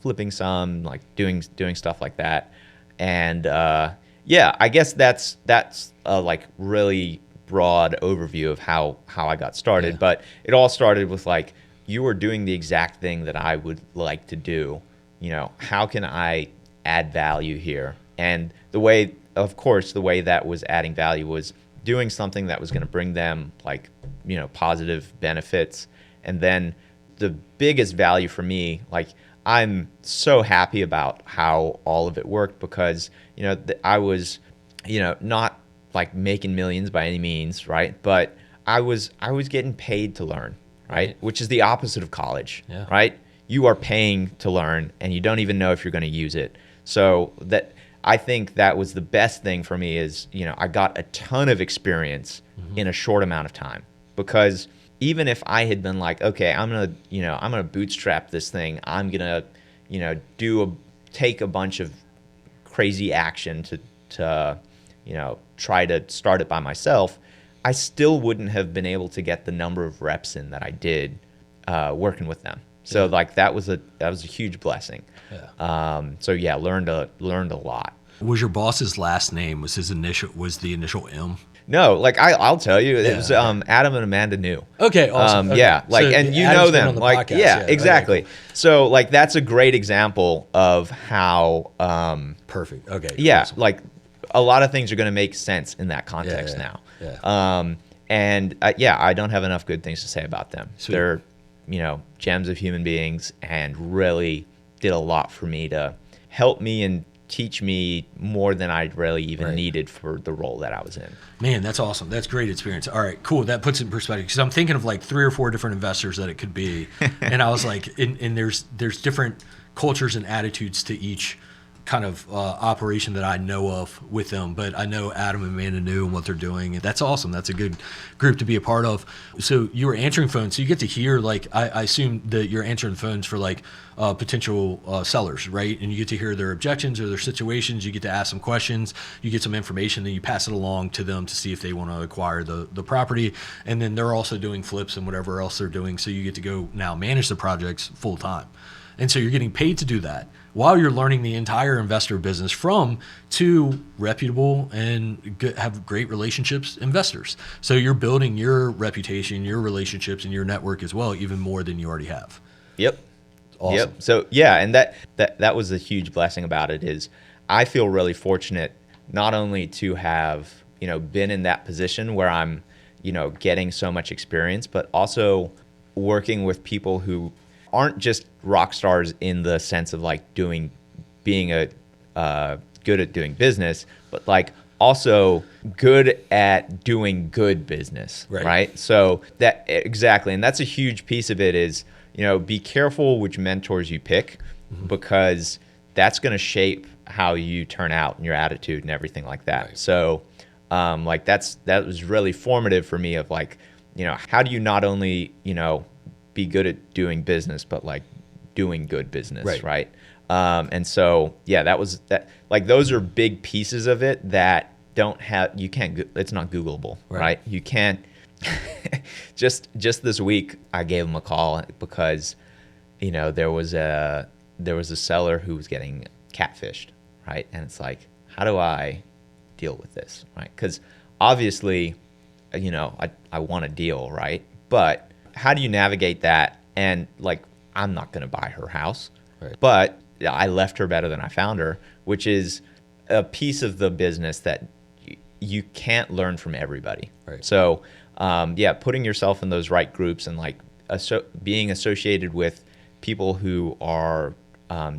flipping some, like doing stuff like that. And I guess that's a like really broad overview of how I got started. Yeah. But it all started with like, you were doing the exact thing that I would like to do. How can I add value here? And the way that was adding value was doing something that was going to bring them like, positive benefits. And then the biggest value for me, like I'm so happy about how all of it worked, because, I was, not like making millions by any means, right? But I was getting paid to learn, right? Which is the opposite of college, right? You are paying to learn and you don't even know if you're going to use it. So that, I think that was the best thing for me is, I got a ton of experience in a short amount of time, because even if I had been like, okay, I'm going to bootstrap this thing. I'm going to, take a bunch of crazy action to try to start it by myself. I still wouldn't have been able to get the number of reps in that I did working with them. So like that was a huge blessing. Yeah. So yeah, learned a lot. Was your boss's last name, was the initial M? No, like I'll tell you, it was Adam and Amanda New. Okay, awesome. Okay. Yeah, like, So and you Adam's know been them, on the like, podcast. yeah, exactly. Okay, cool. So like that's a great example of how, Perfect. Okay. yeah, awesome. like a lot of things are going to make sense in that context now. Yeah. And yeah, I don't have enough good things to say about them. Sweet. They're, gems of human beings, and really did a lot for me to help me and teach me more than I really even needed for the role that I was in. Man, that's awesome. That's great experience. All right, cool. That puts it in perspective, because I'm thinking of like 3 or 4 different investors that it could be. And I was like, and there's different cultures and attitudes to each kind of operation that I know of with them, but I know Adam and Amanda knew and what they're doing, and that's awesome. That's a good group to be a part of. So you were answering phones, so you get to hear, like, I assume that you're answering phones for like potential sellers, right? And you get to hear their objections or their situations. You get to ask them questions. You get some information, then you pass it along to them to see if they want to acquire the property. And then they're also doing flips and whatever else they're doing. So you get to go now manage the projects full time. And so you're getting paid to do that while you're learning the entire investor business from 2 reputable and have great relationships investors. So you're building your reputation, your relationships, and your network as well, even more than you already have. Yep. Awesome. Yep. So yeah, and that was a huge blessing about it, is I feel really fortunate not only to have, been in that position where I'm, getting so much experience, but also working with people who aren't just rock stars in the sense of like being good at doing business, but like also good at doing good business, right? So that exactly, and that's a huge piece of it is, be careful which mentors you pick, because that's going to shape how you turn out and your attitude and everything like that. Right. So like that was really formative for me of like, how do you not only, be good at doing business, but like doing good business, right? And so, yeah, that. Like those are big pieces of it that it's not Googleable, right? You can't. just this week, I gave him a call because, there was a seller who was getting catfished, right? And it's like, how do I deal with this, right? Because obviously, I want a deal, right? But how do you navigate that? And like, I'm not going to buy her house, but I left her better than I found her, which is a piece of the business that you can't learn from everybody. Right. So, yeah, putting yourself in those right groups and like being associated with people who are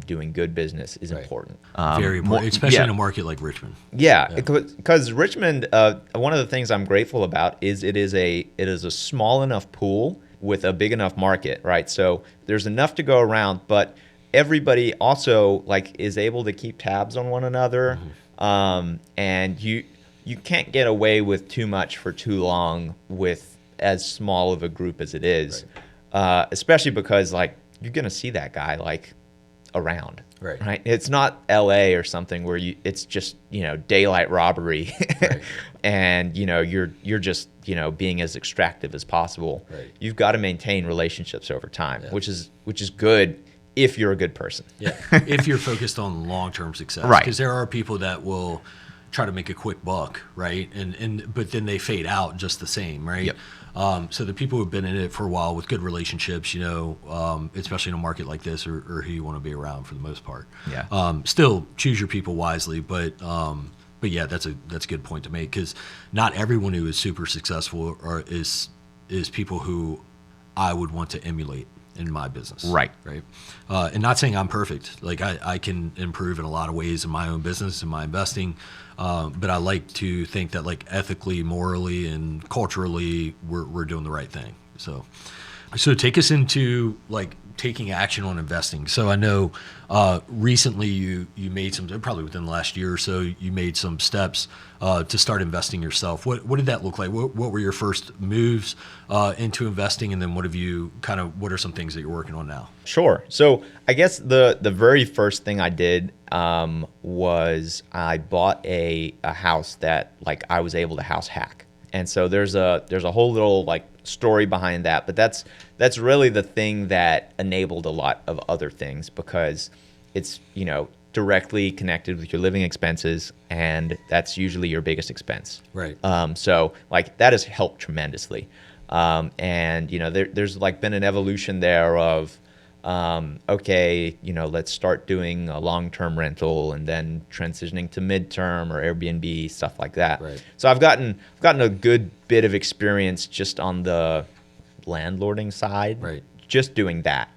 doing good business is important. Very important, especially in a market like Richmond. Yeah, because Richmond, one of the things I'm grateful about is it is a small enough pool with a big enough market, right? So there's enough to go around, but everybody also like is able to keep tabs on one another, and you can't get away with too much for too long with as small of a group as it is, especially because like you're gonna see that guy like around, right? It's not LA or something where it's just daylight robbery, and you're just being as extractive as possible. You've got to maintain relationships over time, which is good if you're a good person. If you're focused on long-term success, because there are people that will try to make a quick buck, right? But then they fade out just the same, right? So the people who've been in it for a while with good relationships, especially in a market like this, are who you want to be around for the most part. Still choose your people wisely, but yeah, that's a good point to make, because not everyone who is super successful is people who I would want to emulate in my business. Right. And not saying I'm perfect. Like I can improve in a lot of ways in my own business and my investing. But I like to think that like ethically, morally, and culturally, we're doing the right thing. So take us into like taking action on investing. So I know recently you made some, probably within the last year or so, you made some steps to start investing yourself. What did that look like? What were your first moves into investing, and then what are some things that you're working on now? Sure. So I guess the very first thing I did was I bought a house that like I was able to house hack. And so there's a whole little like story behind that, but that's really the thing that enabled a lot of other things, because it's, you know, directly connected with your living expenses, and that's usually your biggest expense. Right. So like that has helped tremendously. And you know, there's like been an evolution there of, okay, you know, let's start doing a long-term rental and then transitioning to midterm or Airbnb, stuff like that. Right. So I've gotten a good bit of experience just on the landlording side, Right. just doing that.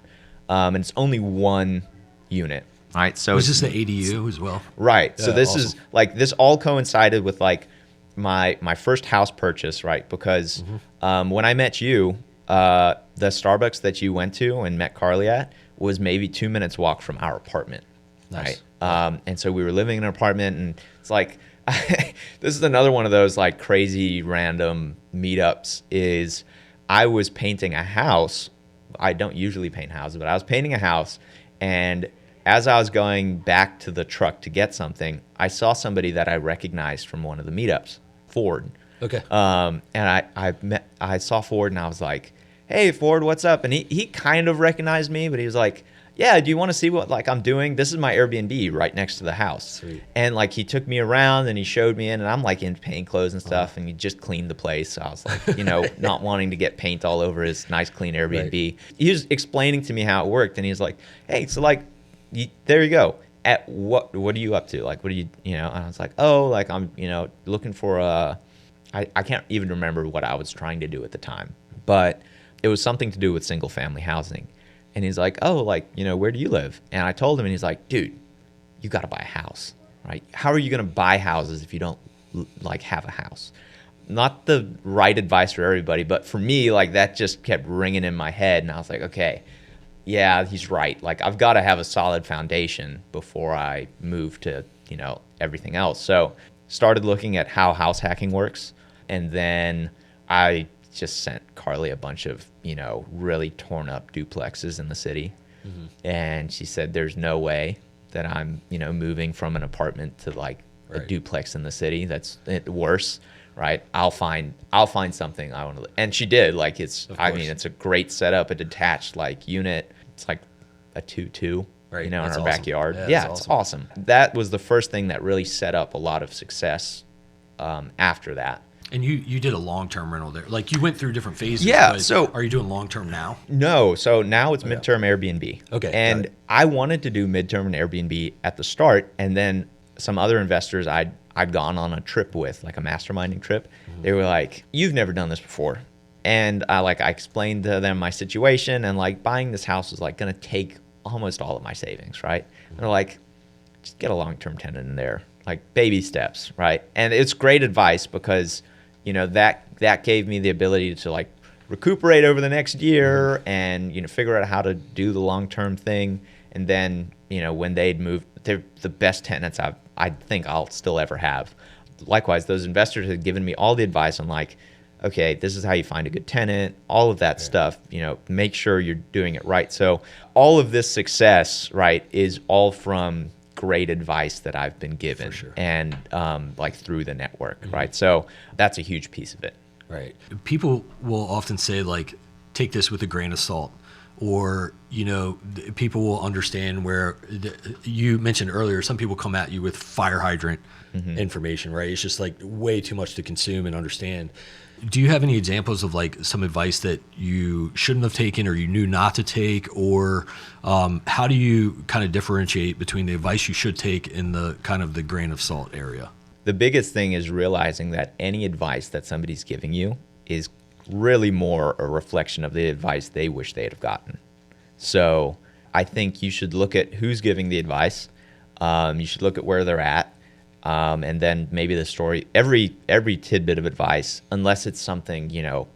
And it's only one unit. Right. So Was this the ADU as well? Right. So Yeah, this awesome. is like, this all coincided with like my first house purchase, right? Because when I met you, the Starbucks that you went to and met Carly at was maybe 2 minutes walk from our apartment. Nice. Right. And so we were living in an apartment, and it's like, this is another one of those like crazy random meetups. Is I was painting a house. I don't usually paint houses, but I was painting a house, and as I was going back to the truck to get something, I saw somebody that I recognized from one of the meetups, Ford. Okay. And I saw Ford, and I was like, "Hey, Ford, what's up?" And he kind of recognized me, but he was like, "Yeah, do you want to see what like I'm doing? This is my Airbnb right next to the house." Sweet. And like he took me around and he showed me in, and I'm like in paint clothes and stuff, and he just cleaned the place. So I was like, you know, not wanting to get paint all over his nice clean Airbnb. Right. He was explaining to me how it worked, and he's like, "Hey, so like, there you go. At what are you up to? Like, what do you know?" And I was like, "Oh, like I'm, you know, looking for I can't even remember what I was trying to do at the time, but it was something to do with single family housing." And he's like, "Oh, like, you know, where do you live?" And I told him, and he's like, "Dude, you got to buy a house, right? How are you going to buy houses if you don't like have a house?" Not the right advice for everybody, but for me, like that just kept ringing in my head, and I was like, okay, yeah, he's right. Like I've got to have a solid foundation before I move to, you know, everything else. So started looking at how house hacking works, and then I just sent Carly a bunch of, you know, really torn up duplexes in the city. And she said, "There's no way that I'm, you know, moving from an apartment to like a duplex in the city. That's worse, right? I'll find something I want to." And she did. Like I mean, it's a great setup, a detached like unit. It's like a 2-2, Right. you know, That's in our awesome. backyard. Yeah, Yeah, that's it's awesome. That was the first thing that really set up a lot of success after that. And you did a long-term rental there. Like you went through different phases. Yeah, but so- are you doing long-term now? No, so now it's midterm Airbnb. Okay, got And it. I wanted to do midterm and Airbnb at the start, and then some other investors I'd gone on a trip with, like a masterminding trip. They were like, "You've never done this before." And I explained to them my situation, and like buying this house was like going to take almost all of my savings, right? And they're like, "Just get a long-term tenant in there, like baby steps," right? And it's great advice because, you know, that gave me the ability to like recuperate over the next year and, you know, figure out how to do the long-term thing. And then, you know, when they'd moved, they're the best tenants I think I'll still ever have. Likewise, those investors had given me all the advice on like, okay, this is how you find a good tenant, all of that stuff, you know, make sure you're doing it right. So all of this success, right, is all from great advice that I've been given. For sure. And like through the network, right? So that's a huge piece of it. Right. People will often say like, take this with a grain of salt, or, you know, people will understand where you mentioned earlier, some people come at you with fire hydrant information, right? It's just like way too much to consume and understand. Do you have any examples of like some advice that you shouldn't have taken or you knew not to take, or how do you kind of differentiate between the advice you should take and the kind of the grain of salt area? The biggest thing is realizing that any advice that somebody's giving you is really more a reflection of the advice they wish they'd have gotten. So I think you should look at who's giving the advice. You should look at where they're at. And then maybe the story, every tidbit of advice, unless it's something, you know,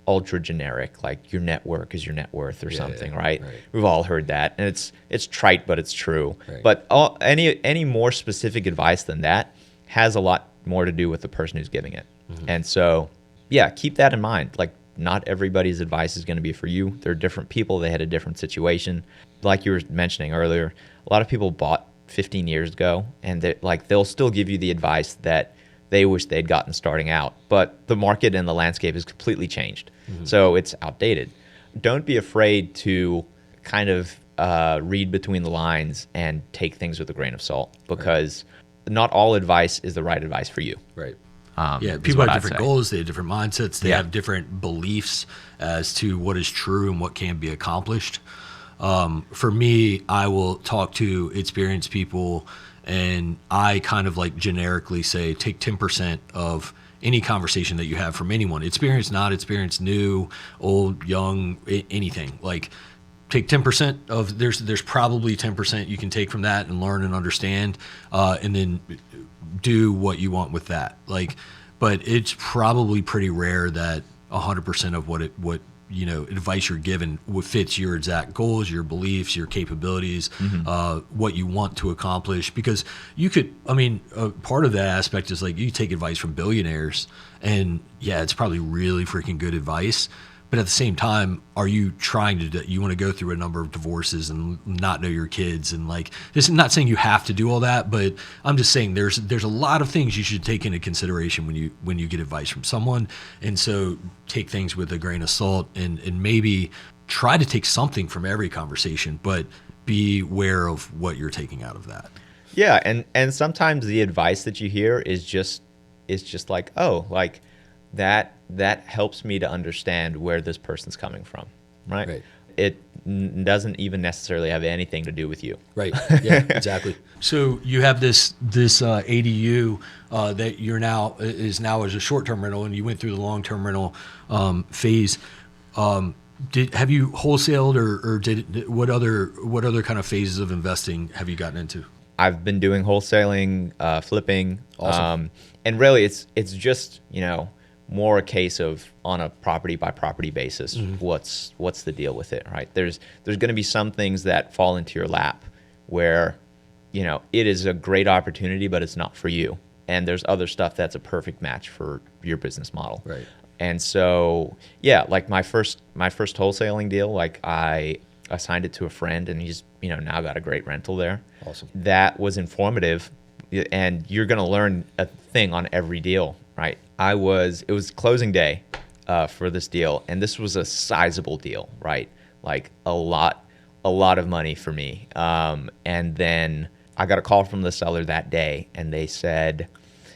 ultra generic, like your network is your net worth or something, right? We've all heard that, and it's trite, but it's true. Right. But any more specific advice than that has a lot more to do with the person who's giving it. And so, yeah, keep that in mind. Like, not everybody's advice is going to be for you. They're different people. They had a different situation. Like you were mentioning earlier, a lot of people bought 15 years ago, and they'll still give you the advice that they wish they'd gotten starting out. But the market and the landscape has completely changed. So it's outdated. Don't be afraid to kind of read between the lines and take things with a grain of salt, because not all advice is the right advice for you. Right. People have different goals. They have different mindsets. They Yeah. have different beliefs as to what is true and what can be accomplished. For me, I will talk to experienced people, and I kind of like generically say, take 10% of any conversation that you have from anyone, experienced, not experienced, new, old, young, anything. Like, take 10% of, there's probably 10% you can take from that and learn and understand, and then do what you want with that. Like, but it's probably pretty rare that 100% of what advice you're given fits your exact goals, your beliefs, your capabilities, what you want to accomplish. Because you could, part of that aspect is like, you take advice from billionaires, and yeah, it's probably really freaking good advice. But at the same time, are you trying to, you want to go through a number of divorces and not know your kids? And like, this is not saying you have to do all that, but I'm just saying there's a lot of things you should take into consideration when you get advice from someone. And so take things with a grain of salt, and maybe try to take something from every conversation, but be aware of what you're taking out of that. Yeah. And sometimes the advice that you hear is just like, oh, like that helps me to understand where this person's coming from, right? It doesn't even necessarily have anything to do with you. Right. Yeah, exactly. So you have this ADU that is now as a short-term rental, and you went through the long-term rental phase. Have you wholesaled, or what other kind of phases of investing have you gotten into? I've been doing wholesaling, flipping. Awesome. And really it's just, more a case of, on a property by property basis, what's the deal with it, right? There's going to be some things that fall into your lap where, it is a great opportunity, but it's not for you. And there's other stuff that's a perfect match for your business model. Right. And so, yeah, like my first wholesaling deal, like I assigned it to a friend, and he's, now got a great rental there. Awesome. That was informative, and you're going to learn a thing on every deal, right? It was closing day for this deal, and this was a sizable deal, right? Like a lot of money for me. And then I got a call from the seller that day, and they said,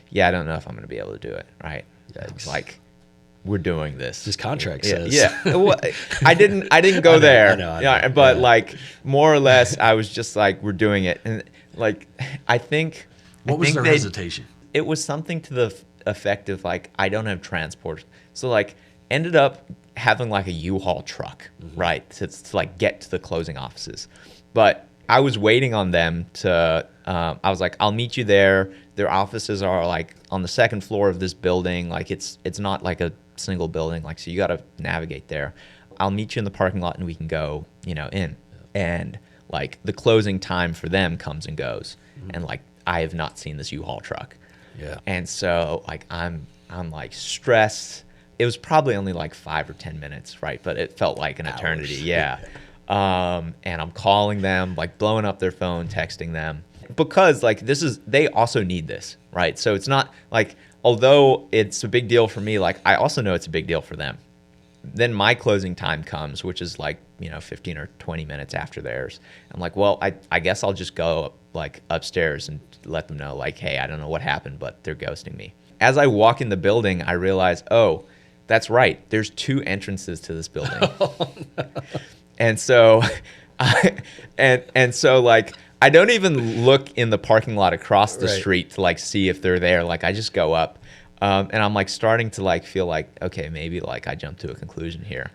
yeah, I don't know if I'm going to be able to do it, right? Yikes. Like, we're doing this. This contract says. Yeah. Well, I didn't go there. I know. Yeah, but like, more or less, I was just like, we're doing it. And like, I think. What was their hesitation? It was something to the effect of like, I don't have transport. So like, ended up having like a U-Haul truck, right? To like get to the closing offices. But I was waiting on them to, I was like, I'll meet you there. Their offices are like on the second floor of this building. Like it's not like a single building. Like, so you got to navigate there. I'll meet you in the parking lot and we can go, in. And like the closing time for them comes and goes. And like, I have not seen this U-Haul truck. Yeah. And so like, I'm like stressed. It was probably only like 5 or 10 minutes, right? But it felt like an eternity. Yeah. And I'm calling them, like blowing up their phone, texting them, because like they also need this, right? So it's not like, although it's a big deal for me, like I also know it's a big deal for them. Then my closing time comes, which is like, 15 or 20 minutes after theirs. I'm like, well, I guess I'll just go like upstairs and let them know like, hey, I don't know what happened, but they're ghosting me. As I walk in the building, I realize, oh, that's right. There's 2 entrances to this building. Oh, no. And so, so like, I don't even look in the parking lot across the street to like see if they're there. Like I just go up, and I'm like starting to like feel like, okay, maybe like I jumped to a conclusion here.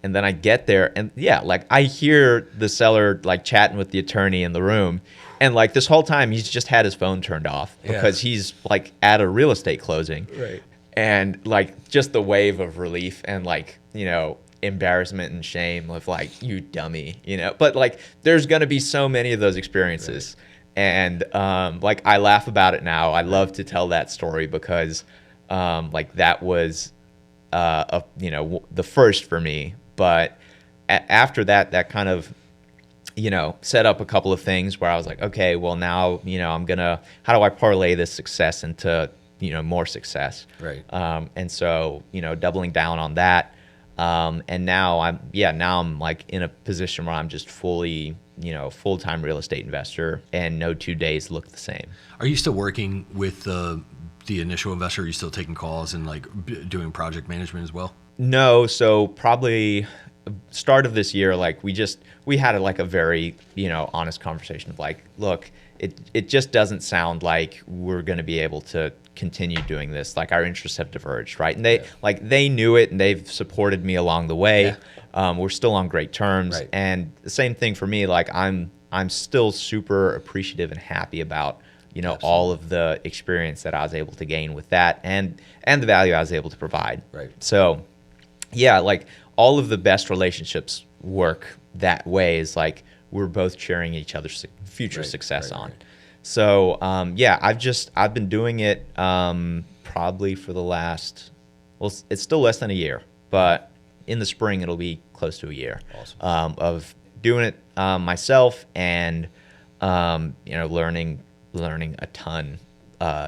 And then I get there, and yeah, like I hear the seller like chatting with the attorney in the room, and like this whole time he's just had his phone turned off because he's like at a real estate closing. Right. And like just the wave of relief and like, embarrassment and shame of like, you dummy, but like there's going to be so many of those experiences. Right. And like I laugh about it now. I love to tell that story because like that was the first for me. But after that kind of set up a couple of things where I was like, okay, well now how do I parlay this success into more success. Right. And so, doubling down on that. And now I'm like in a position where I'm just fully, full-time real estate investor, and no 2 days look the same. Are you still working with the initial investor? Are you still taking calls and like doing project management as well? No, so probably start of this year, like we had a very, honest conversation of like, look, it just doesn't sound like we're going to be able to continue doing this. Like our interests have diverged, right? And they knew it, and they've supported me along the way. Yeah. We're still on great terms. Right. And the same thing for me, like I'm still super appreciative and happy about, Absolutely. all of the experience that I was able to gain with that, and the value I was able to provide. Right. So yeah, like all of the best relationships work that way, is like we're both cheering each other's future success on. Right. So I've been doing it probably for the last, it's still less than a year, but in the spring it'll be close to a year. Awesome. Of doing it myself, and learning a ton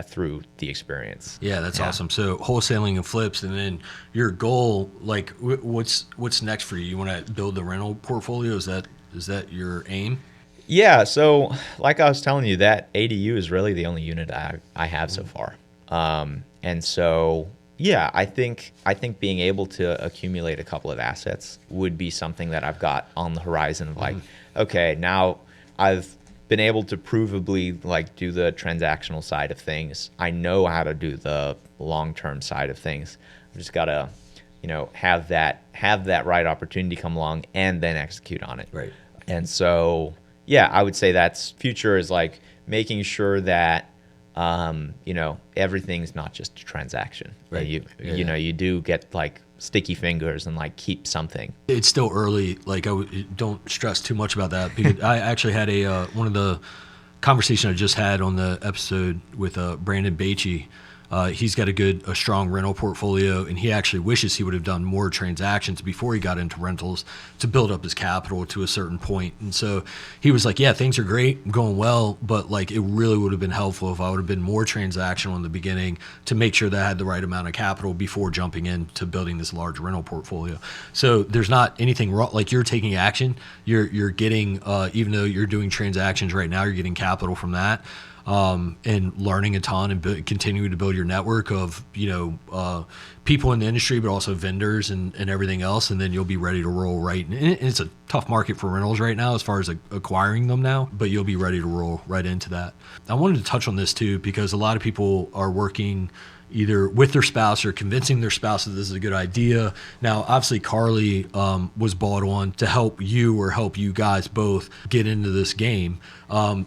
through the experience. Yeah, that's awesome. So wholesaling and flips, and then your goal, like what's next for you? You want to build the rental portfolio? Is that your aim? Yeah. So like I was telling you, that ADU is really the only unit I have so far. And so, yeah, I think being able to accumulate a couple of assets would be something that I've got on the horizon of like, okay, now I've been able to provably like do the transactional side of things. I know how to do the long-term side of things. I've just got to, have that right opportunity come along and then execute on it. Right. And so, yeah, I would say that's future is like making sure that, everything's not just a transaction. Right. You do get like sticky fingers and like keep something. It's still early. Like don't stress too much about that, because I actually had one of the conversation I just had on the episode with Brandon Beachy. He's got a strong rental portfolio, and he actually wishes he would have done more transactions before he got into rentals to build up his capital to a certain point. And so he was like, yeah, things are great, going well, but like it really would have been helpful if I would have been more transactional in the beginning to make sure that I had the right amount of capital before jumping into building this large rental portfolio. So there's not anything wrong. Like you're taking action, you're getting, even though you're doing transactions right now, you're getting capital from that. And learning a ton and continuing to build your network of, people in the industry, but also vendors and everything else. And then you'll be ready to roll, right? And it's a tough market for rentals right now as far as acquiring them now, but you'll be ready to roll right into that. I wanted to touch on this too, because a lot of people are working either with their spouse or convincing their spouse that this is a good idea. Now, obviously, Carly was bought on to help you guys both get into this game.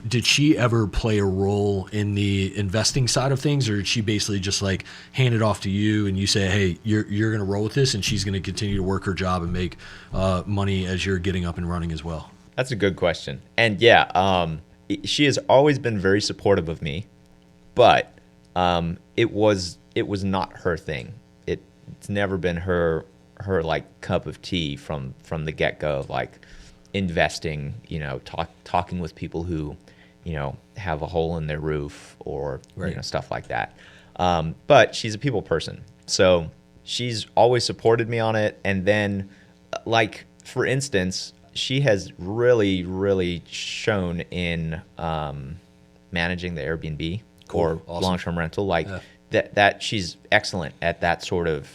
Did she ever play a role in the investing side of things, or did she basically just like hand it off to you and you say, hey, you're going to roll with this, and she's going to continue to work her job and make money as you're getting up and running as well? That's a good question. And yeah, she has always been very supportive of me, but it was not her thing. It's never been her like cup of tea from the get-go, like investing, talking with people who, have a hole in their roof or right. Stuff like that. But she's a people person, so she's always supported me on it. And then, like for instance, she has really, really shown in managing the Airbnb. Cool. Or awesome. Long-term rental, like that she's excellent at that sort of,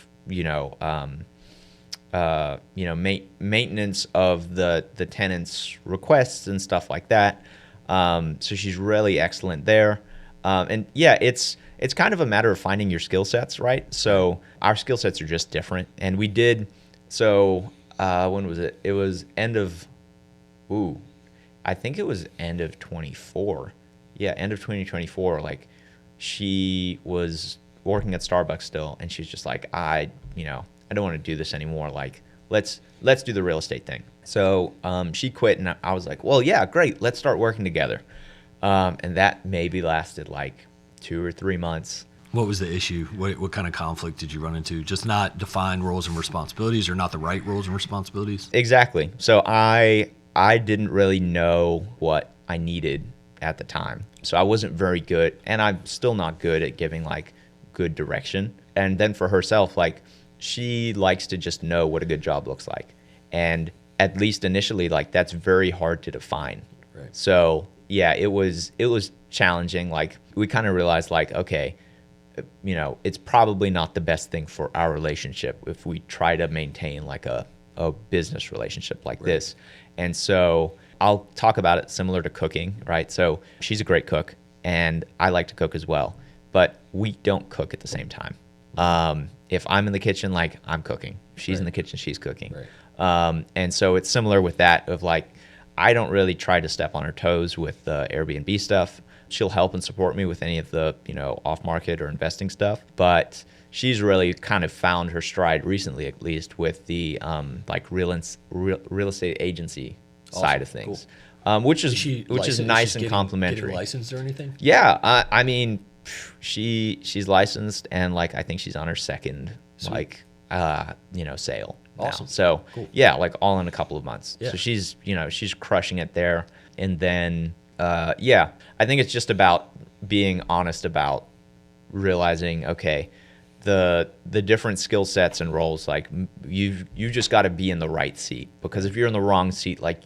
maintenance of the tenants' requests and stuff like that. So she's really excellent there. And yeah, it's kind of a matter of finding your skill sets, right? So our skill sets are just different. And we did, so when was it? It was I think it was end of 24. Yeah, end of 2024, like she was working at Starbucks still, and she's just like, I don't want to do this anymore. Like, let's do the real estate thing. So she quit, and I was like, well, yeah, great. Let's start working together. And that maybe lasted like 2 or 3 months. What was the issue? What kind of conflict did you run into? Just not defined roles and responsibilities, or not the right roles and responsibilities? Exactly. So I didn't really know what I needed at the time. So I wasn't very good, and I'm still not good at giving like good direction. And then for herself, like, she likes to just know what a good job looks like. And at least initially, like, that's very hard to define. Right. So yeah, it was challenging. Like, we kind of realized, like, okay, you know, it's probably not the best thing for our relationship if we try to maintain like a business relationship like this. And so I'll talk about it similar to cooking, right? So she's a great cook and I like to cook as well, but we don't cook at the same time. If I'm in the kitchen, like, I'm cooking. She's in the kitchen, she's cooking. And so it's similar with that of like, I don't really try to step on her toes with the Airbnb stuff. She'll help and support me with any of the, you know, off-market or investing stuff. But she's really kind of found her stride recently, at least, with the like real estate agency side of things, which is nice and complimentary. Getting licensed or anything? Yeah, I mean, she's licensed, and like I think she's on her second like you know, sale. Awesome. Now. So cool. Yeah, like all in a couple of months. Yeah. So she's, you know, she's crushing it there. And then yeah, I think it's just about being honest about realizing, okay, the different skill sets and roles, like you just got to be in the right seat, because if you're in the wrong seat, like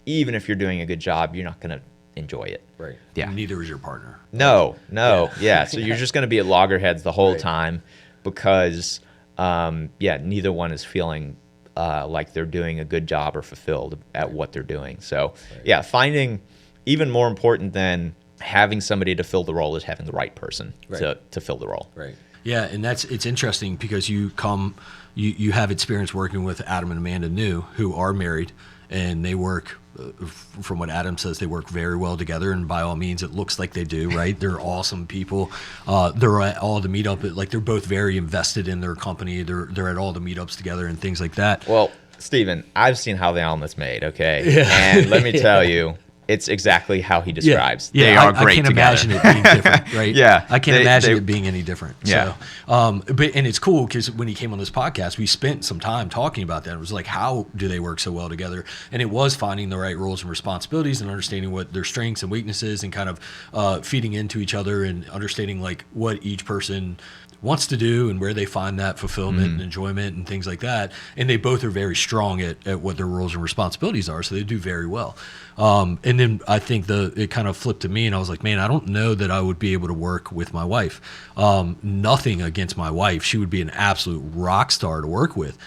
even if you're doing a good job, you're not going to enjoy it. Right. Yeah. And neither is your partner. No. Yeah. So you're just going to be at loggerheads the whole time because yeah, neither one is feeling like they're doing a good job or fulfilled at what they're doing. So yeah, finding, even more important than having somebody to fill the role is having the right person to fill the role. Right. Yeah, and it's interesting because you have experience working with Adam and Amanda New, who are married, and they work, from what Adam says, they work very well together, and by all means, it looks like they do, right? They're awesome people. They're at all the meetup, like they're both very invested in their company. They're at all the meetups together and things like that. Well, Steven, I've seen how the omelet's made, okay? Yeah. And let me tell you, it's exactly how he describes. Yeah, they are great together. I can't imagine it being different, right? Yeah. I can't imagine it being any different. Yeah. So, and it's cool because when he came on this podcast, we spent some time talking about that. It was like, how do they work so well together? And it was finding the right roles and responsibilities and understanding what their strengths and weaknesses and kind of feeding into each other and understanding like what each person wants to do and where they find that fulfillment and enjoyment and things like that. And they both are very strong at what their roles and responsibilities are, so they do very well. And then I think it kind of flipped to me, and I was like, man, I don't know that I would be able to work with my wife. Nothing against my wife. She would be an absolute rock star to work with.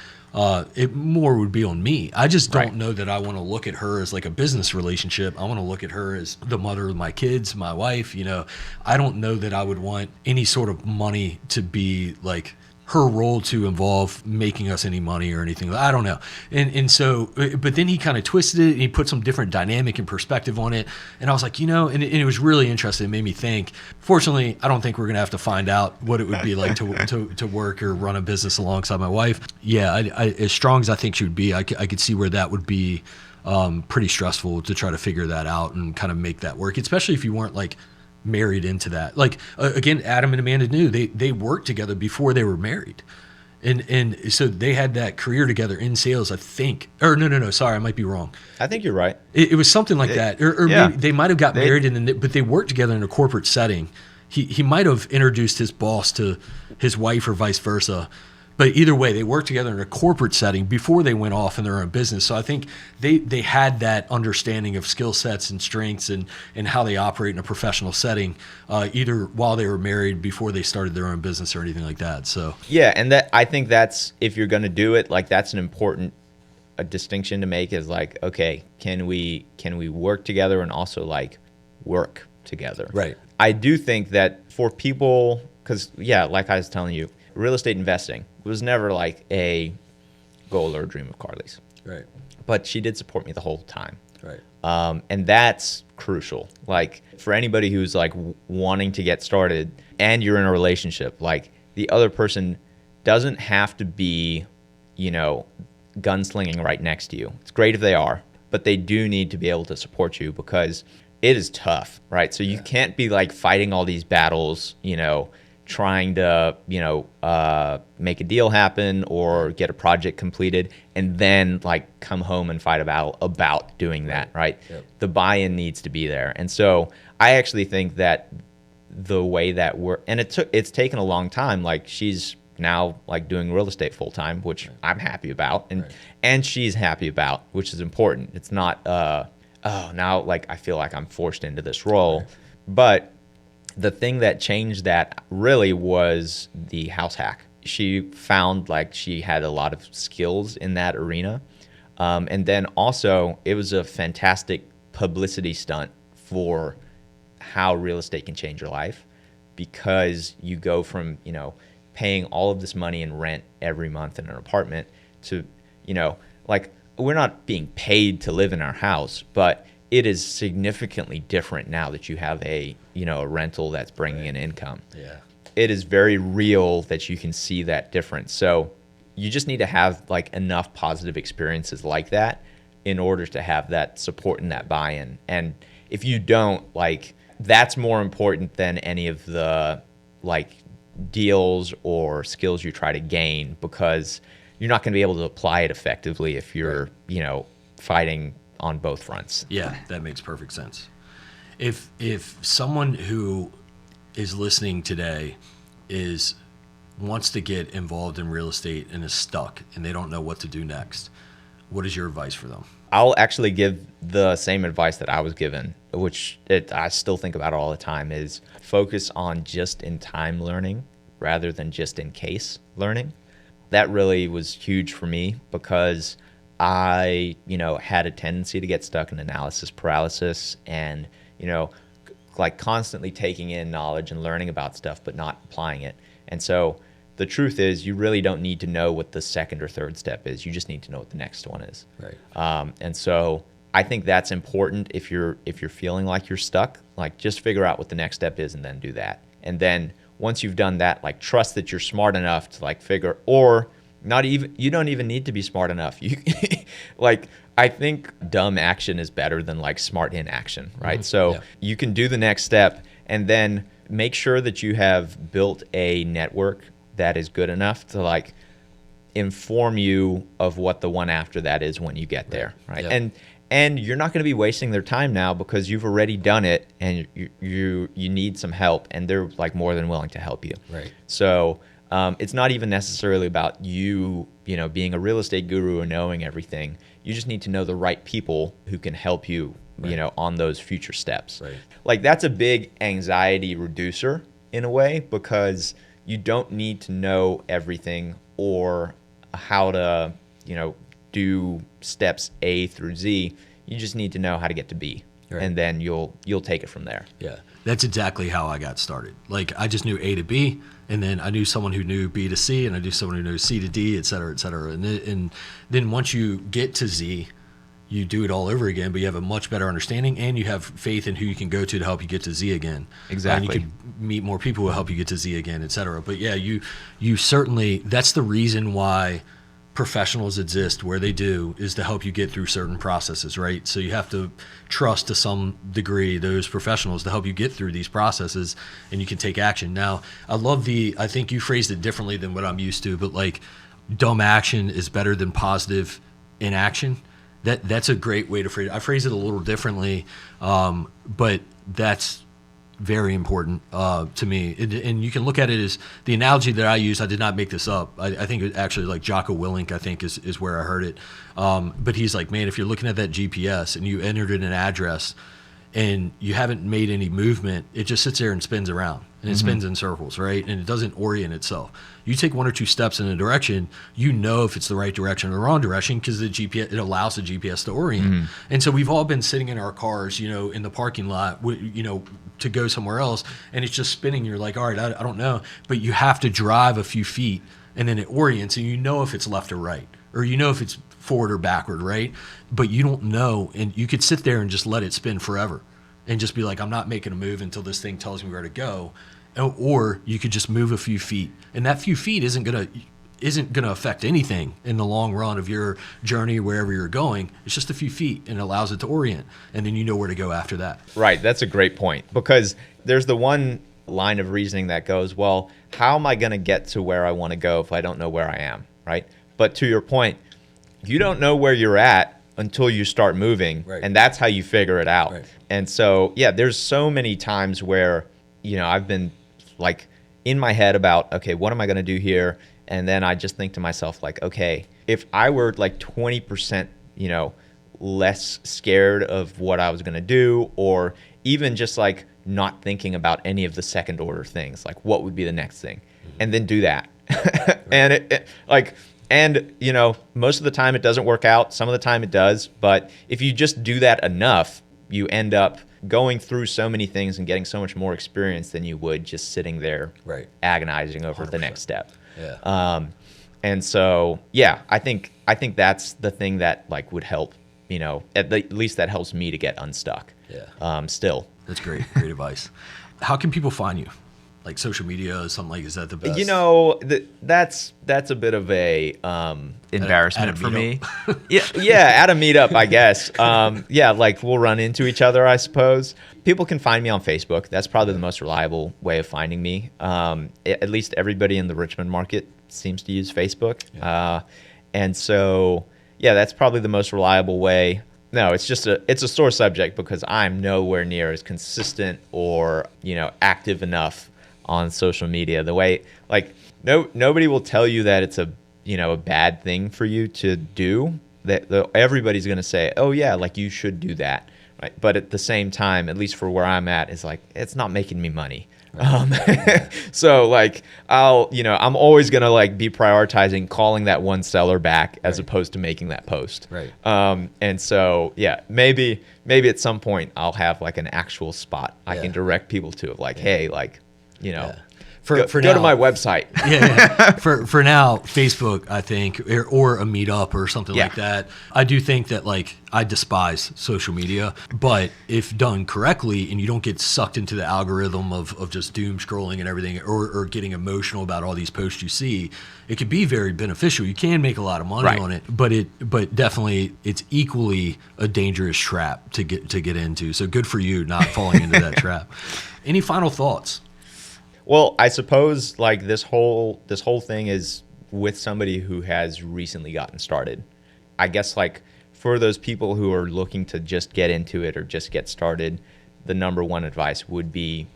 It more would be on me. I just don't know that I want to look at her as like a business relationship. I want to look at her as the mother of my kids, my wife. You know, I don't know that I would want any sort of money to be like her role to involve making us any money or anything. I don't know. And so, but then he kind of twisted it and he put some different dynamic and perspective on it. And I was like, you know, and it was really interesting. It made me think. Fortunately, I don't think we're going to have to find out what it would be like to work or run a business alongside my wife. Yeah, I as strong as I think she would be, I could see where that would be pretty stressful to try to figure that out and kind of make that work, especially if you weren't like married into that. Like again, Adam and Amanda knew they worked together before they were married, and so they had that career together in sales, I think. Or no, sorry, I might be wrong. I think you're right. It was something like that, or maybe they might have got married, but they worked together in a corporate setting. He might have introduced his boss to his wife or vice versa. But either way, they worked together in a corporate setting before they went off in their own business. So I think they had that understanding of skill sets and strengths and how they operate in a professional setting, either while they were married, before they started their own business or anything like that. So yeah, and that I think that's, if you're going to do it, like that's an important distinction to make, is like, okay, can we work together and also like work together? Right. I do think that for people, because yeah, like I was telling you, real estate investing was never like a goal or a dream of Carly's. Right. But she did support me the whole time. Right. And that's crucial. Like for anybody who's like wanting to get started and you're in a relationship, like the other person doesn't have to be, you know, gunslinging right next to you. It's great if they are, but they do need to be able to support you, because it is tough, right? So you can't be like fighting all these battles, you know, trying to, you know, make a deal happen or get a project completed and then like come home and fight a battle about doing that, right? Yep. The buy-in needs to be there. And so I actually think that the way that it's taken a long time. Like she's now like doing real estate full time, which I'm happy about, and she's happy about, which is important. It's not now like I feel like I'm forced into this role. But the thing that changed that really was the house hack. She found like she had a lot of skills in that arena. And then also it was a fantastic publicity stunt for how real estate can change your life, because you go from, paying all of this money in rent every month in an apartment to, like we're not being paid to live in our house, but it is significantly different now that you have a rental that's bringing in income. Yeah. It is very real that you can see that difference. So you just need to have like enough positive experiences like that in order to have that support and that buy-in. And if you don't, like, that's more important than any of the like deals or skills you try to gain, because you're not going to be able to apply it effectively if you're, fighting on both fronts. Yeah, that makes perfect sense. If someone who is listening today wants to get involved in real estate and is stuck and they don't know what to do next, what is your advice for them? I'll actually give the same advice that I was given, which I still think about all the time, is focus on just-in-time learning rather than just-in-case learning. That really was huge for me, because I, had a tendency to get stuck in analysis paralysis and, like constantly taking in knowledge and learning about stuff but not applying it. And so the truth is, you really don't need to know what the second or third step is. You just need to know what the next one is. Right. And so I think that's important. If you're feeling like you're stuck, like just figure out what the next step is and then do that. And then once you've done that, like trust that you're smart enough to like figure, or not even, you don't even need to be smart enough. You like, I think dumb action is better than like smart inaction, right? Mm-hmm. So you can do the next step and then make sure that you have built a network that is good enough to like inform you of what the one after that is when you get there, right? Yep. And you're not going to be wasting their time now, because you've already done it, and you need some help, and they're like more than willing to help you. Right. So it's not even necessarily about you being a real estate guru or knowing everything. You just need to know the right people who can help you, on those future steps. Right. Like that's a big anxiety reducer in a way, because you don't need to know everything or how to, do steps A through Z. You just need to know how to get to B, right. And then you'll take it from there. Yeah, that's exactly how I got started. Like I just knew A to B, and then I knew someone who knew B to C, and I knew someone who knew C to D, et cetera, et cetera. And then once you get to Z, you do it all over again, but you have a much better understanding, and you have faith in who you can go to help you get to Z again. Exactly. And you can meet more people who help you get to Z again, et cetera. But yeah, you certainly, that's the reason why professionals exist where they do, is to help you get through certain processes, right? So you have to trust to some degree those professionals to help you get through these processes, and you can take action. Now, I think you phrased it differently than what I'm used to, but like dumb action is better than positive inaction. That's a great way to phrase it. I phrase it a little differently, but that's very important to me. And you can look at it as the analogy that I use. I did not make this up. I think it actually, like Jocko Willink, I think is where I heard it. But he's like, man, if you're looking at that GPS and you entered in an address and you haven't made any movement, it just sits there and spins around, and it spins in circles, right? And it doesn't orient itself. You take one or two steps in a direction, you know if it's the right direction or the wrong direction, because the GPS, it allows the GPS to orient. And so we've all been sitting in our cars, in the parking lot, to go somewhere else, and it's just spinning. You're like, all right, I don't know, but you have to drive a few feet, and then it orients, and you know if it's left or right, or if it's forward or backward, right? But you don't know, and you could sit there and just let it spin forever and just be like, I'm not making a move until this thing tells me where to go. Or you could just move a few feet, and that few feet isn't gonna affect anything in the long run of your journey wherever you're going. It's just a few feet, and it allows it to orient, and then you know where to go after that. Right, that's a great point, because there's the one line of reasoning that goes, well, how am I going to get to where I want to go if I don't know where I am, right? But to your point, you don't know where you're at until you start moving, right. And that's how you figure it out. Right. And so, yeah, there's so many times where I've been like in my head about, okay, what am I going to do here? And then I just think to myself, like, okay, if I were like 20%, less scared of what I was going to do, or even just like not thinking about any of the second order things, like what would be the next thing, and then do that. And most of the time it doesn't work out. Some of the time it does. But if you just do that enough, you end up going through so many things and getting so much more experience than you would just sitting there agonizing over 100%. The next step. Yeah. And so, yeah, I think that's the thing that like would help, at least that helps me to get unstuck. Yeah. Still. That's great. Great advice. How can people find you? Like social media or something, like, is that the best? That's a bit of a embarrassment for me. At a meetup, I guess. Like we'll run into each other, I suppose. People can find me on Facebook. That's probably the most reliable way of finding me. At least everybody in the Richmond market seems to use Facebook. Yeah. And so, that's probably the most reliable way. No, it's a sore subject because I'm nowhere near as consistent or, active enough on social media. The way, like, nobody will tell you that it's a bad thing for you to do. That everybody's going to say, oh yeah, like you should do that, right? But at the same time, at least for where I'm at, it's like it's not making me money. Right. So like I'm always going to like be prioritizing calling that one seller back as opposed to making that post. Right. And so maybe at some point I'll have like an actual spot I can direct people to, like, hey, like, go now, to my website. For now, Facebook, I think, or a meetup or something like that. I do think that, like, I despise social media, but if done correctly and you don't get sucked into the algorithm of just doom scrolling and everything, or getting emotional about all these posts you see, it could be very beneficial. You can make a lot of money on it, but definitely it's equally a dangerous trap to get into. So good for you not falling into that trap. Any final thoughts? Well, I suppose like this whole thing is with somebody who has recently gotten started. I guess like for those people who are looking to just get into it or just get started, the number one advice would be,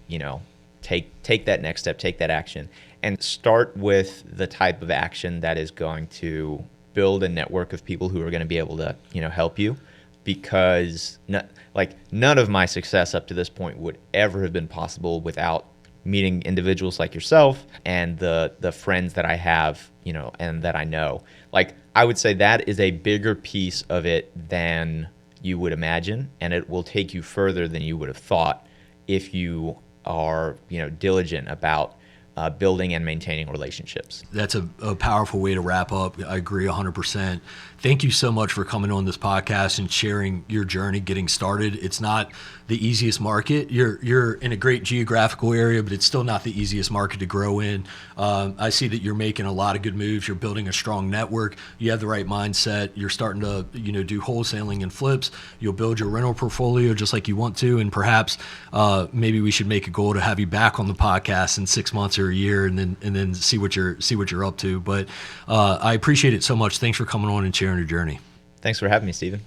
take that next step, take that action, and start with the type of action that is going to build a network of people who are going to be able to, help you. Because none of my success up to this point would ever have been possible without meeting individuals like yourself and the friends that I have, and that I know. Like, I would say that is a bigger piece of it than you would imagine, and it will take you further than you would have thought if you are, diligent about building and maintaining relationships. That's a powerful way to wrap up. I agree 100%. Thank you so much for coming on this podcast and sharing your journey getting started. It's not the easiest market. You're in a great geographical area, but it's still not the easiest market to grow in. I see that you're making a lot of good moves. You're building a strong network. You have the right mindset. You're starting to do wholesaling and flips. You'll build your rental portfolio just like you want to, and perhaps maybe we should make a goal to have you back on the podcast in 6 months or a year, and then see what you're up to. But I appreciate it so much. Thanks for coming on and sharing your journey. Thanks for having me, Stephen.